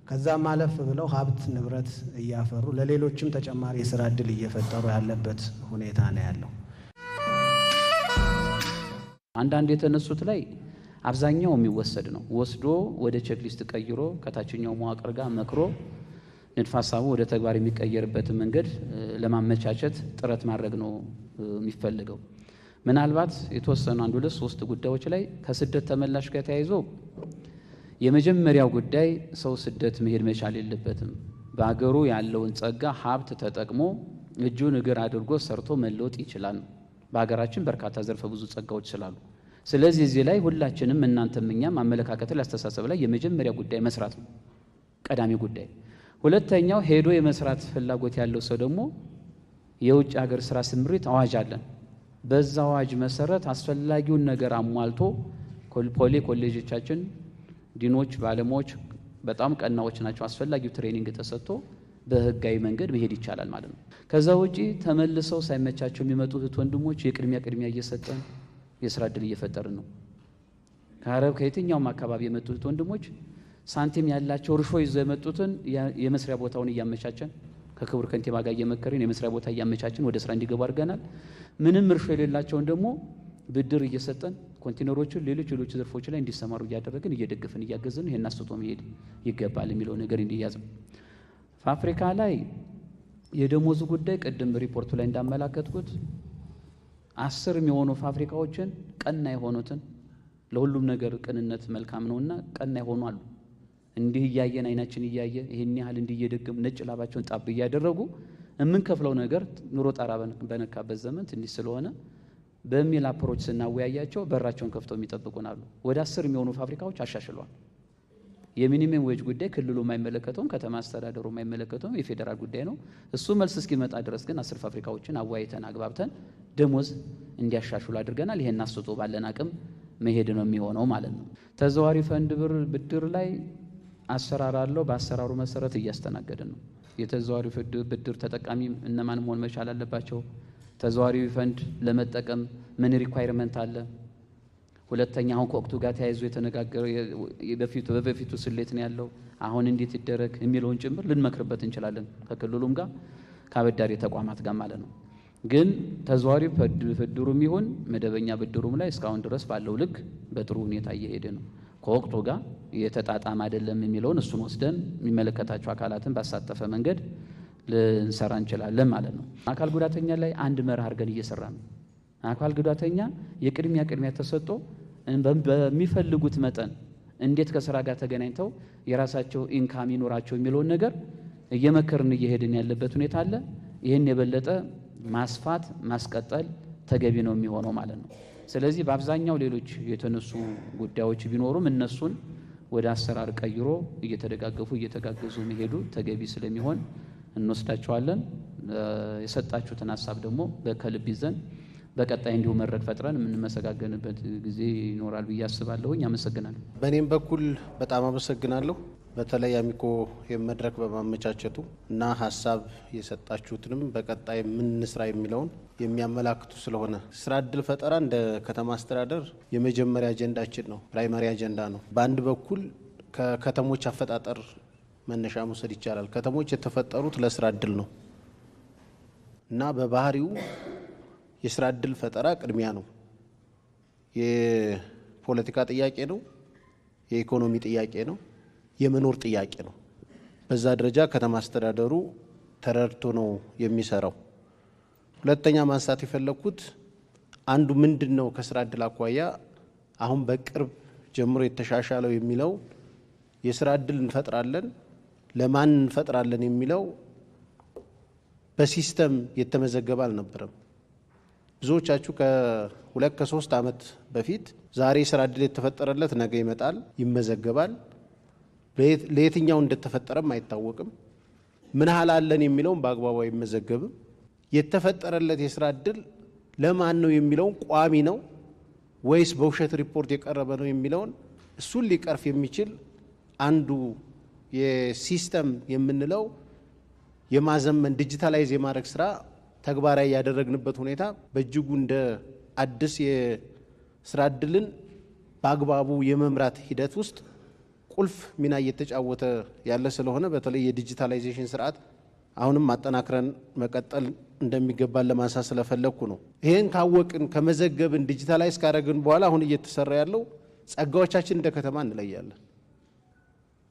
ከዛም አለፍ ብለው ሀብት ንብረት እያፈሩ ለሌሎችም ተጨማሪ የስራ ዕድል እየፈጠሩ ያለበት ሁኔታ ነው ያለው። አንዳንድ የተነሱት ላይ አብዛኛው የሚወሰድ ነው። ወስዶ ወደ ቼክሊስት ቀይሮ ከታችኛው መዋቅር ጋር መክሮ ንድፈ ሀሳቡ ወደ ተግባር የሚቀየርበትን መንገድ ለማመቻቸት ጥረት ማድረግ ነው የሚፈልገው። ምናልባት የተወሰኑ 1 2 3 ጉዳዮች ላይ ከስደት ተመላሽ ጋር ተያይዞ የመጀመሪያው ጉዳይ ሰው ስደት መሄድ መቻል የለበትም። በአገሩ ያለውን ጸጋ ሀብት ተጠቅሞ እጁን እግር አድርጎ ሰርቶ መለወጥ ይችላል። በሀገራችን በርካታ ዘርፈ ብዙ ጸጋዎች ስላሉ፣ ስለዚህ እዚህ ላይ ሁላችንም እናንተም እኛም አመለካከት ላይ አስተሳሰብ ላይ የመጀመሪያ ጉዳይ መስራት ነው ቀዳሚ ጉዳይ። ሁለተኛው ሄዶ የመስራት ፍላጎት ያለው ሰው ደግሞ የውጭ ሀገር ስራ ስምሪት አዋጅ አለን። በዛ አዋጅ መሰረት አስፈላጊውን ነገር አሟልቶ ፖሊ ኮሌጆቻችን ዲኖች ባለሙያዎች በጣም ቀናዎች ናቸው። አስፈላጊው ትሬኒንግ ተሰጥቶ በህጋዊ መንገድ መሄድ ይቻላል ማለት ነው። ከዛ ውጪ ተመልሰው ሳይመቻቸው የሚመጡት ወንድሞች የቅድሚያ እየሰጠን የስራ ዕድል እየፈጠርን ነው። ከአረብ ከየትኛውም አካባቢ የመጡት ወንድሞች ሳንቲም ያላቸው እርሾ ይዘው የመጡትን የመስሪያ ቦታውን እያመቻቸን ከክቡር ከንቲባ ጋር እየመከርን የመስሪያ ቦታ እያመቻቸን ወደ ስራ እንዲገቡ አድርገናል። ምንም እርሾ የሌላቸውን ደግሞ ብድር እየሰጠን ኮንቴነሮችን ሌሎች ዘርፎች ላይ እንዲሰማሩ እያደረግን እየደገፍን እያገዝን ይሄን አስቶ መሄድ ይገባል የሚለው ነገር እንዲያዝ። ፋብሪካ ላይ የደሞዙ ጉዳይ ቅድም ሪፖርቱ ላይ እንዳመላከትኩት 10 የሚሆኑ ፋብሪካዎችን ቀና የሆኑትን ለሁሉም ነገር ቅንነት መልካም ነውና ቀና የሆኑ አሉ። እንዲህ እያየን አይናችን እያየ ይሄን ያህል እንዲየደገም ነጭ ላባቸውን ጣብ እያደረጉ የምንከፍለው ነገር ኑሮ ጣራ በነካበት ዘመን ትንሽ ስለሆነ በሚል አፕሮች ስናወያያቸው በራቸውን ከፍተው የሚጠብቁን አሉ። ወደ 10 የሚሆኑ ፋብሪካዎች አሻሽሏል። የሚኒመም ዌጅ ጉዳይ ክልሉ የማይመለከተውም ከተማ አስተዳደሩ የማይመለከተውም የፌዴራል ጉዳይ ነው። እሱ መልስ እስኪመጣ ድረስ ግን 10 ፋብሪካዎችን አዋይተን አግባብተን ደሞዝ እንዲያሻሽሉ አድርገናል። ይሄን አስቶ ባለን አቅም መሄድ ነው የሚሆነው ማለት ነው። ተዘዋዋሪ ፈንድ ብድር ላይ አሰራር አለው። በአሰራሩ መሰረት እያስተናገድን ነው። የተዘዋዋሪ ብድር ተጠቃሚ እነማን መሆን መቻል አለባቸው? ተዘዋዋሪ ፈንድ ለመጠቀም ምን ሪኳየርመንት አለ? ሁለተኛ አሁን ከወቅቱ ጋር ተያይዞ የተነጋገረ በፊቱ ስሌት ነው ያለው፣ አሁን እንዴት ይደረግ የሚለውን ጭምር ልንመክርበት እንችላለን ከክልሉም ጋር ከአበዳሪ ተቋማት ጋር ማለት ነው። ግን ተዘዋዋሪ ብድሩም ይሁን መደበኛ ብድሩም ላይ እስካሁን ድረስ ባለው ልክ በጥሩ ሁኔታ እየሄደ ነው። ከወቅቱ ጋር የተጣጣም አይደለም የሚለውን እሱን ወስደን የሚመለከታቸው አካላትን ባሳተፈ መንገድ ልንሰራ እንችላለን ማለት ነው። አካል ጉዳተኛ ላይ አንድ መርህ አድርገን እየሰራ ነው። አካል ጉዳተኛ የቅድሚያ ተሰጥቶ በሚፈልጉት መጠን እንዴት ከስራ ጋር ተገናኝተው የራሳቸው ኢንካም ይኖራቸው የሚለውን ነገር እየመከርን እየሄድን ያለበት ሁኔታ አለ። ይህን የበለጠ ማስፋት ማስቀጠል ተገቢ ነው የሚሆነው ማለት ነው። ስለዚህ በአብዛኛው ሌሎች የተነሱ ጉዳዮች ቢኖሩም እነሱን ወደ አሰራር ቀይሮ እየተደጋገፉ እየተጋገዙ መሄዱ ተገቢ ስለሚሆን እንወስዳቸዋለን። የሰጣችሁትን ሀሳብ ደግሞ በከልብ ይዘን በቀጣይ እንዲሁ መድረክ ፈጥረን የምንመሰጋገንበት ጊዜ ይኖራል ብዬ አስባለሁኝ። አመሰግናለሁ። በእኔም በኩል በጣም አመሰግናለሁ። በተለይ አሚኮ የመድረክ በማመቻቸቱ እና ሀሳብ የሰጣችሁትንም በቀጣይ ምን እንስራ የሚለውን የሚያመላክቱ ስለሆነ ስራ እድል ፈጠራ እንደ ከተማ አስተዳደር የመጀመሪያ አጀንዳችን ነው፣ ፕራይማሪ አጀንዳ ነው። በአንድ በኩል ከከተሞች አፈጣጠር መነሻ መውሰድ ይቻላል። ከተሞች የተፈጠሩት ለስራ እድል ነው እና በባህሪው የስራ እድል ፈጠራ ቅድሚያ ነው። የፖለቲካ ጥያቄ ነው፣ የኢኮኖሚ ጥያቄ ነው፣ የመኖር ጥያቄ ነው። በዛ ደረጃ ከተማ አስተዳደሩ ተረድቶ ነው የሚሰራው። ሁለተኛ ማንሳት የፈለኩት አንዱ ምንድነው ከስራ እድል አኳያ አሁን በቅርብ ጀምሮ የተሻሻለው የሚለው የስራ እድል እንፈጥራለን ለማን እንፈጥራለን የሚለው በሲስተም የተመዘገበ አልነበረም። ብዙዎቻችሁ ከ2 ከ3 ዓመት በፊት ዛሬ ስራ እድል የተፈጠረለት ነገ ይመጣል ይመዘገባል፣ ለየትኛው እንደተፈጠረም አይታወቅም፣ ምን ያህል አለን የሚለውን በአግባቡ አይመዘገብም። የተፈጠረለት የስራ እድል ለማን ነው የሚለውን ቋሚ ነው ወይስ በውሸት ሪፖርት የቀረበ ነው የሚለውን እሱን ሊቀርፍ የሚችል አንዱ የሲስተም የምንለው የማዘመን ዲጂታላይዝ የማድረግ ስራ ተግባራዊ ያደረግንበት ሁኔታ በእጅጉ እንደ አዲስ የስራ እድልን በአግባቡ የመምራት ሂደት ውስጥ ቁልፍ ሚና እየተጫወተ ያለ ስለሆነ በተለይ የዲጂታላይዜሽን ስርዓት አሁንም ማጠናክረን መቀጠል እንደሚገባን ለማንሳት ስለፈለኩ ነው። ይሄን ካወቅን ከመዘገብን ዲጂታላይዝ ካደረግን በኋላ አሁን እየተሰራ ያለው ጸጋዎቻችን እንደ ከተማ እንለያለን።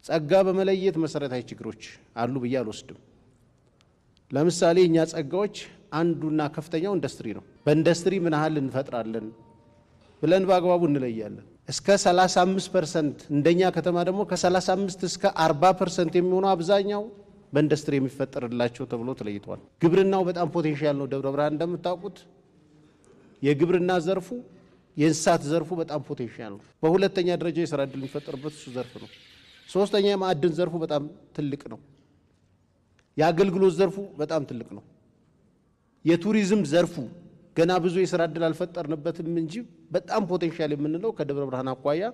ጸጋ በመለየት መሰረታዊ ችግሮች አሉ ብዬ አልወስድም። ለምሳሌ እኛ ጸጋዎች አንዱና ከፍተኛው ኢንዱስትሪ ነው። በኢንዱስትሪ ምን ያህል እንፈጥራለን ብለን በአግባቡ እንለያለን። እስከ 35% እንደኛ ከተማ ደግሞ ከ35 እስከ 40% የሚሆነው አብዛኛው በኢንዱስትሪ የሚፈጠርላቸው ተብሎ ተለይቷል። ግብርናው በጣም ፖቴንሻል ነው። ደብረ ብርሃን እንደምታውቁት የግብርና ዘርፉ የእንስሳት ዘርፉ በጣም ፖቴንሻል ነው። በሁለተኛ ደረጃ የስራ እድል የሚፈጠርበት እሱ ዘርፍ ነው። ሶስተኛ የማዕድን ዘርፉ በጣም ትልቅ ነው። የአገልግሎት ዘርፉ በጣም ትልቅ ነው። የቱሪዝም ዘርፉ ገና ብዙ የስራ እድል አልፈጠርንበትም እንጂ በጣም ፖቴንሻል የምንለው ከደብረ ብርሃን አኳያ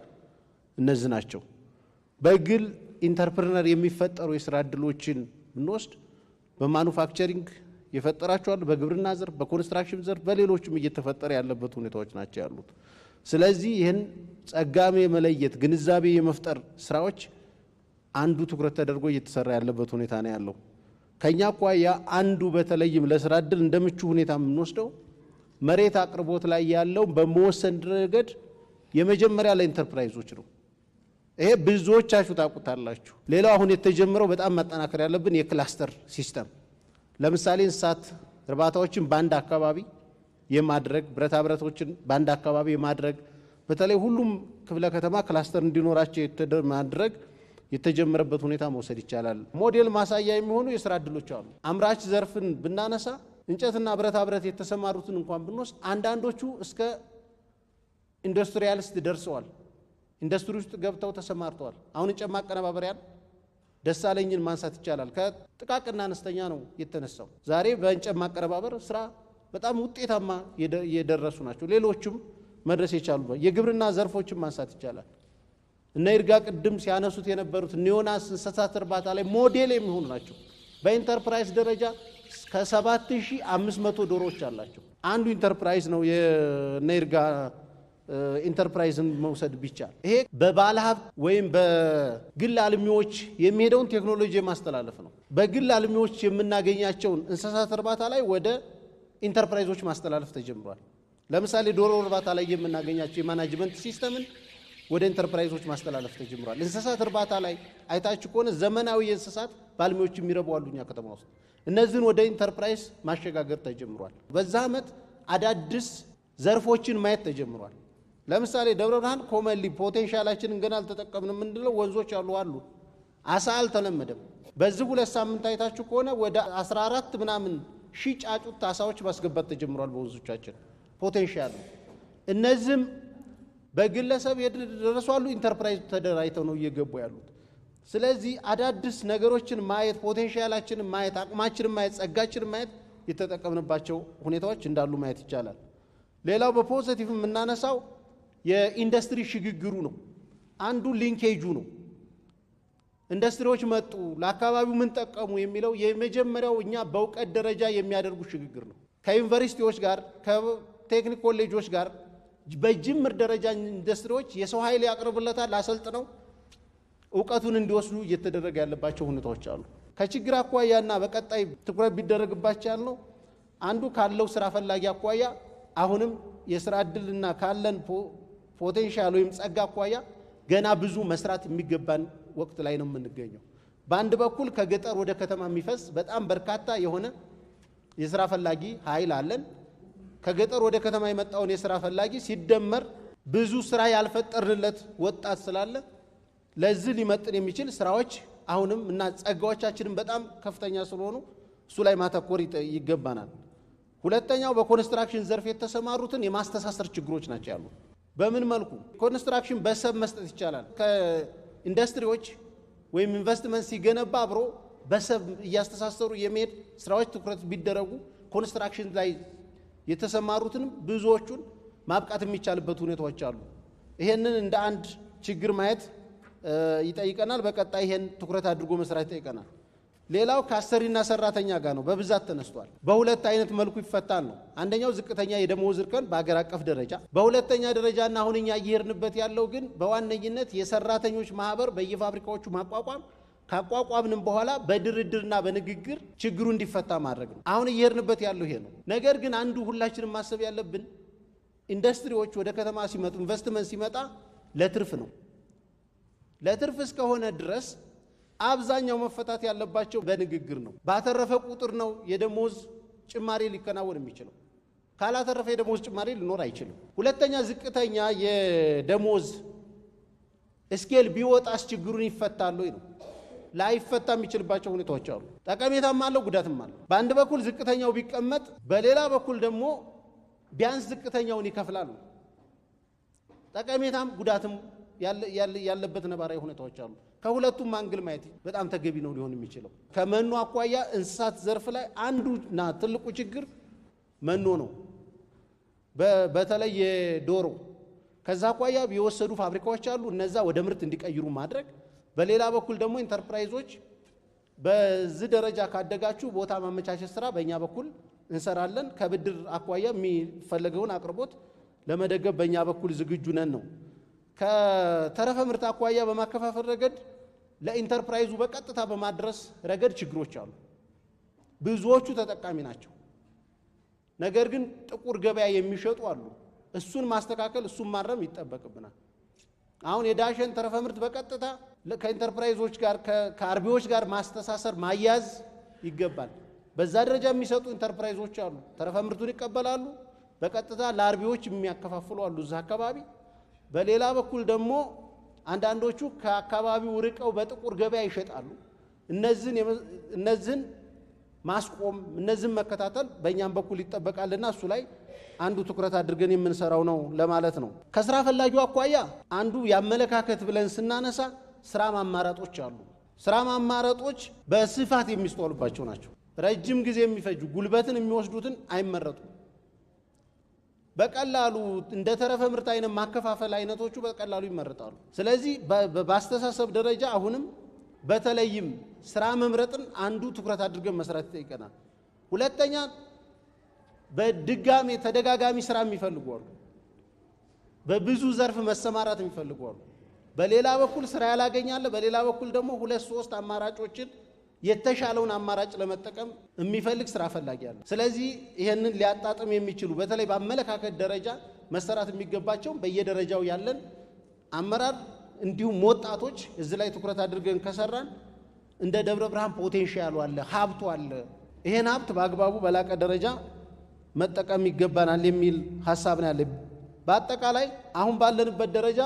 እነዚህ ናቸው። በግል ኢንተርፕረነር የሚፈጠሩ የስራ እድሎችን ብንወስድ በማኑፋክቸሪንግ የፈጠራቸዋል፣ በግብርና ዘርፍ፣ በኮንስትራክሽን ዘርፍ፣ በሌሎችም እየተፈጠረ ያለበት ሁኔታዎች ናቸው ያሉት። ስለዚህ ይህን ጸጋሜ የመለየት ግንዛቤ የመፍጠር ስራዎች አንዱ ትኩረት ተደርጎ እየተሰራ ያለበት ሁኔታ ነው ያለው። ከኛ አኳያ አንዱ በተለይም ለስራ እድል እንደምቹ ሁኔታ የምንወስደው መሬት አቅርቦት ላይ ያለው በመወሰን ረገድ የመጀመሪያ ለኢንተርፕራይዞች ነው። ይሄ ብዙዎቻችሁ ታውቁታላችሁ። ሌላው አሁን የተጀመረው በጣም ማጠናከር ያለብን የክላስተር ሲስተም፣ ለምሳሌ እንስሳት እርባታዎችን በአንድ አካባቢ የማድረግ ብረታ ብረቶችን በአንድ አካባቢ የማድረግ በተለይ ሁሉም ክፍለ ከተማ ክላስተር እንዲኖራቸው ማድረግ የተጀመረበት ሁኔታ መውሰድ ይቻላል። ሞዴል ማሳያ የሚሆኑ የስራ እድሎች አሉ። አምራች ዘርፍን ብናነሳ እንጨትና ብረታ ብረት የተሰማሩትን እንኳን ብንወስድ አንዳንዶቹ እስከ ኢንዱስትሪያሊስት ደርሰዋል። ኢንዱስትሪ ውስጥ ገብተው ተሰማርተዋል። አሁን እንጨት ማቀነባበሪያን ደሳለኝን ማንሳት ይቻላል። ከጥቃቅና አነስተኛ ነው የተነሳው። ዛሬ በእንጨት ማቀነባበር ስራ በጣም ውጤታማ የደረሱ ናቸው። ሌሎችም መድረስ የቻሉ የግብርና ዘርፎችን ማንሳት ይቻላል። እነ ይርጋ ቅድም ሲያነሱት የነበሩት ኒዮናስ እንስሳት እርባታ ላይ ሞዴል የሚሆኑ ናቸው። በኢንተርፕራይዝ ደረጃ ከ7500 ዶሮዎች አላቸው። አንዱ ኢንተርፕራይዝ ነው የእነ ይርጋ ኢንተርፕራይዝን መውሰድ ቢቻል። ይሄ በባለ ሀብት ወይም በግል አልሚዎች የሚሄደውን ቴክኖሎጂ ማስተላለፍ ነው። በግል አልሚዎች የምናገኛቸውን እንስሳት እርባታ ላይ ወደ ኢንተርፕራይዞች ማስተላለፍ ተጀምሯል። ለምሳሌ ዶሮ እርባታ ላይ የምናገኛቸው የማናጅመንት ሲስተምን ወደ ኢንተርፕራይዞች ማስተላለፍ ተጀምሯል። እንስሳት እርባታ ላይ አይታችሁ ከሆነ ዘመናዊ የእንስሳት ባልሚዎች የሚረቡ አሉ እኛ ከተማ ውስጥ። እነዚህን ወደ ኢንተርፕራይዝ ማሸጋገር ተጀምሯል። በዛ ዓመት አዳዲስ ዘርፎችን ማየት ተጀምሯል። ለምሳሌ ደብረ ብርሃን ኮመንሊ ፖቴንሻላችንን ገና አልተጠቀምንም የምንለው ወንዞች አሉ። አሳ አልተለመደም። በዚህ 2 ሳምንት አይታችሁ ከሆነ ወደ 14 ምናምን ሺህ ጫጩት አሳዎች ማስገባት ተጀምሯል በወንዞቻችን። ፖቴንሻል ነው። እነዚህም በግለሰብ የደረሱ አሉ፣ ኢንተርፕራይዝ ተደራጅተው ነው እየገቡ ያሉት። ስለዚህ አዳዲስ ነገሮችን ማየት፣ ፖቴንሻላችንን ማየት፣ አቅማችንን ማየት፣ ጸጋችንን ማየት የተጠቀምንባቸው ሁኔታዎች እንዳሉ ማየት ይቻላል። ሌላው በፖዚቲቭ የምናነሳው የኢንዱስትሪ ሽግግሩ ነው። አንዱ ሊንኬጁ ነው። ኢንዱስትሪዎች መጡ፣ ለአካባቢው ምን ጠቀሙ የሚለው የመጀመሪያው እኛ በእውቀት ደረጃ የሚያደርጉ ሽግግር ነው። ከዩኒቨርሲቲዎች ጋር ከቴክኒክ ኮሌጆች ጋር በጅምር ደረጃ ኢንዱስትሪዎች የሰው ኃይል ያቀርብለታል፣ አሰልጥነው እውቀቱን እንዲወስዱ እየተደረገ ያለባቸው ሁኔታዎች አሉ። ከችግር አኳያና በቀጣይ ትኩረት ቢደረግባቸው ያልነው አንዱ ካለው ስራ ፈላጊ አኳያ አሁንም የስራ እድልና ካለን ፖቴንሻል ወይም ጸጋ አኳያ ገና ብዙ መስራት የሚገባን ወቅት ላይ ነው የምንገኘው። በአንድ በኩል ከገጠር ወደ ከተማ የሚፈስ በጣም በርካታ የሆነ የስራ ፈላጊ ኃይል አለን። ከገጠር ወደ ከተማ የመጣውን የስራ ፈላጊ ሲደመር ብዙ ስራ ያልፈጠርንለት ወጣት ስላለ ለዚህ ሊመጥን የሚችል ስራዎች አሁንም እና ጸጋዎቻችንን በጣም ከፍተኛ ስለሆኑ እሱ ላይ ማተኮር ይገባናል። ሁለተኛው በኮንስትራክሽን ዘርፍ የተሰማሩትን የማስተሳሰር ችግሮች ናቸው ያሉ። በምን መልኩ ኮንስትራክሽን በሰብ መስጠት ይቻላል? ከኢንዱስትሪዎች ወይም ኢንቨስትመንት ሲገነባ አብሮ በሰብ እያስተሳሰሩ የመሄድ ስራዎች ትኩረት ቢደረጉ ኮንስትራክሽን ላይ የተሰማሩትንም ብዙዎቹን ማብቃት የሚቻልበት ሁኔታዎች አሉ። ይሄንን እንደ አንድ ችግር ማየት ይጠይቀናል። በቀጣይ ይሄን ትኩረት አድርጎ መስራት ይጠይቀናል። ሌላው ከአሰሪና ሰራተኛ ጋር ነው፣ በብዛት ተነስቷል። በሁለት አይነት መልኩ ይፈታል ነው። አንደኛው ዝቅተኛ የደመወዝ እርከን በአገር አቀፍ ደረጃ፣ በሁለተኛ ደረጃና አሁን እኛ እየሄድንበት ያለው ግን በዋነኝነት የሰራተኞች ማህበር በየፋብሪካዎቹ ማቋቋም፣ ካቋቋምንም በኋላ በድርድርና በንግግር ችግሩ እንዲፈታ ማድረግ ነው። አሁን እየሄድንበት ያለው ይሄ ነው። ነገር ግን አንዱ ሁላችንም ማሰብ ያለብን ኢንዱስትሪዎች ወደ ከተማ ሲመጡ፣ ኢንቨስትመንት ሲመጣ ለትርፍ ነው። ለትርፍ እስከሆነ ድረስ አብዛኛው መፈታት ያለባቸው በንግግር ነው። ባተረፈ ቁጥር ነው የደሞዝ ጭማሪ ሊከናወን የሚችለው። ካላተረፈ የደሞዝ ጭማሪ ሊኖር አይችልም። ሁለተኛ ዝቅተኛ የደሞዝ ስኬል ቢወጣስ ችግሩን ይፈታል ወይ ነው። ላይፈታ የሚችልባቸው ሁኔታዎች አሉ። ጠቀሜታም አለው፣ ጉዳትም አለው። በአንድ በኩል ዝቅተኛው ቢቀመጥ፣ በሌላ በኩል ደግሞ ቢያንስ ዝቅተኛውን ይከፍላሉ። ጠቀሜታም ጉዳትም ያለበት ነባራዊ ሁኔታዎች አሉ። ከሁለቱም አንግል ማየት በጣም ተገቢ ነው ሊሆን የሚችለው። ከመኖ አኳያ እንስሳት ዘርፍ ላይ አንዱና ትልቁ ችግር መኖ ነው። በተለይ የዶሮ ከዛ አኳያ የወሰዱ ፋብሪካዎች አሉ፣ እነዛ ወደ ምርት እንዲቀይሩ ማድረግ። በሌላ በኩል ደግሞ ኢንተርፕራይዞች በዚህ ደረጃ ካደጋችሁ ቦታ ማመቻቸት ስራ በእኛ በኩል እንሰራለን። ከብድር አኳያ የሚፈለገውን አቅርቦት ለመደገፍ በእኛ በኩል ዝግጁ ነን ነው። ከተረፈ ምርት አኳያ በማከፋፈል ረገድ ለኢንተርፕራይዙ በቀጥታ በማድረስ ረገድ ችግሮች አሉ። ብዙዎቹ ተጠቃሚ ናቸው። ነገር ግን ጥቁር ገበያ የሚሸጡ አሉ። እሱን ማስተካከል እሱን ማረም ይጠበቅብናል። አሁን የዳሸን ተረፈ ምርት በቀጥታ ከኢንተርፕራይዞች ጋር ከአርቢዎች ጋር ማስተሳሰር ማያዝ ይገባል። በዛ ደረጃ የሚሰጡ ኢንተርፕራይዞች አሉ። ተረፈ ምርቱን ይቀበላሉ፣ በቀጥታ ለአርቢዎች የሚያከፋፍሉ አሉ እዛ አካባቢ። በሌላ በኩል ደግሞ አንዳንዶቹ ከአካባቢው ርቀው በጥቁር ገበያ ይሸጣሉ። እነዚህን ማስቆም እነዚህን መከታተል በእኛም በኩል ይጠበቃልና እሱ ላይ አንዱ ትኩረት አድርገን የምንሰራው ነው ለማለት ነው። ከስራ ፈላጊው አኳያ አንዱ ያመለካከት ብለን ስናነሳ ስራ ማማራጦች አሉ። ስራ ማማራጦች በስፋት የሚስተዋሉባቸው ናቸው። ረጅም ጊዜ የሚፈጁ ጉልበትን የሚወስዱትን አይመረጡም። በቀላሉ እንደ ተረፈ ምርት አይነት ማከፋፈል አይነቶቹ በቀላሉ ይመረጣሉ። ስለዚህ በአስተሳሰብ ደረጃ አሁንም በተለይም ስራ መምረጥን አንዱ ትኩረት አድርገን መስራት ይጠይቀናል። ሁለተኛ በድጋሚ ተደጋጋሚ ስራ የሚፈልጉ አሉ። በብዙ ዘርፍ መሰማራት የሚፈልጉ አሉ። በሌላ በኩል ስራ ያላገኛለ፣ በሌላ በኩል ደግሞ 2-3 አማራጮችን የተሻለውን አማራጭ ለመጠቀም የሚፈልግ ስራ ፈላጊ አለ። ስለዚህ ይሄንን ሊያጣጥም የሚችሉ በተለይ በአመለካከት ደረጃ መሰራት የሚገባቸው በየደረጃው ያለን አመራር እንዲሁም ወጣቶች እዚህ ላይ ትኩረት አድርገን ከሰራን እንደ ደብረ ብርሃን ፖቴንሻሉ አለ፣ ሀብቱ አለ። ይሄን ሀብት በአግባቡ በላቀ ደረጃ መጠቀም ይገባናል የሚል ሀሳብ ነው ያለ። በአጠቃላይ አሁን ባለንበት ደረጃ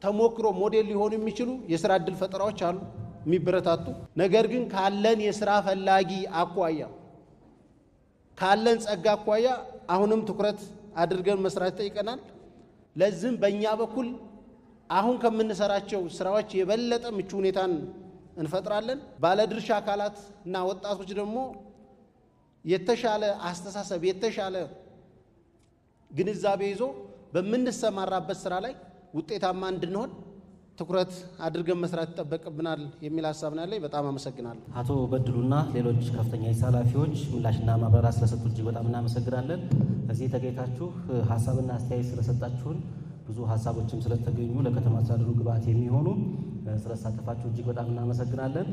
ተሞክሮ ሞዴል ሊሆኑ የሚችሉ የስራ እድል ፈጠራዎች አሉ የሚበረታቱ። ነገር ግን ካለን የስራ ፈላጊ አኳያ ካለን ጸጋ አኳያ አሁንም ትኩረት አድርገን መስራት ይጠይቀናል። ለዚህም በእኛ በኩል አሁን ከምንሰራቸው ስራዎች የበለጠ ምቹ ሁኔታን እንፈጥራለን። ባለድርሻ አካላት እና ወጣቶች ደግሞ የተሻለ አስተሳሰብ የተሻለ ግንዛቤ ይዞ በምንሰማራበት ስራ ላይ ውጤታማ እንድንሆን ትኩረት አድርገን መስራት ይጠበቅብናል የሚል ሀሳብ ነው ያለኝ። በጣም አመሰግናለሁ። አቶ በድሉና ሌሎች ከፍተኛ የስራ ኃላፊዎች ምላሽና ማብራሪያ ስለሰጡ እጅግ በጣም እናመሰግናለን። እዚህ ተገኝታችሁ ሀሳብና አስተያየት ስለሰጣችሁን ብዙ ሀሳቦችም ስለተገኙ ለከተማ አስተዳደሩ ግብዓት የሚሆኑ ስለተሳተፋችሁ እጅግ በጣም እናመሰግናለን።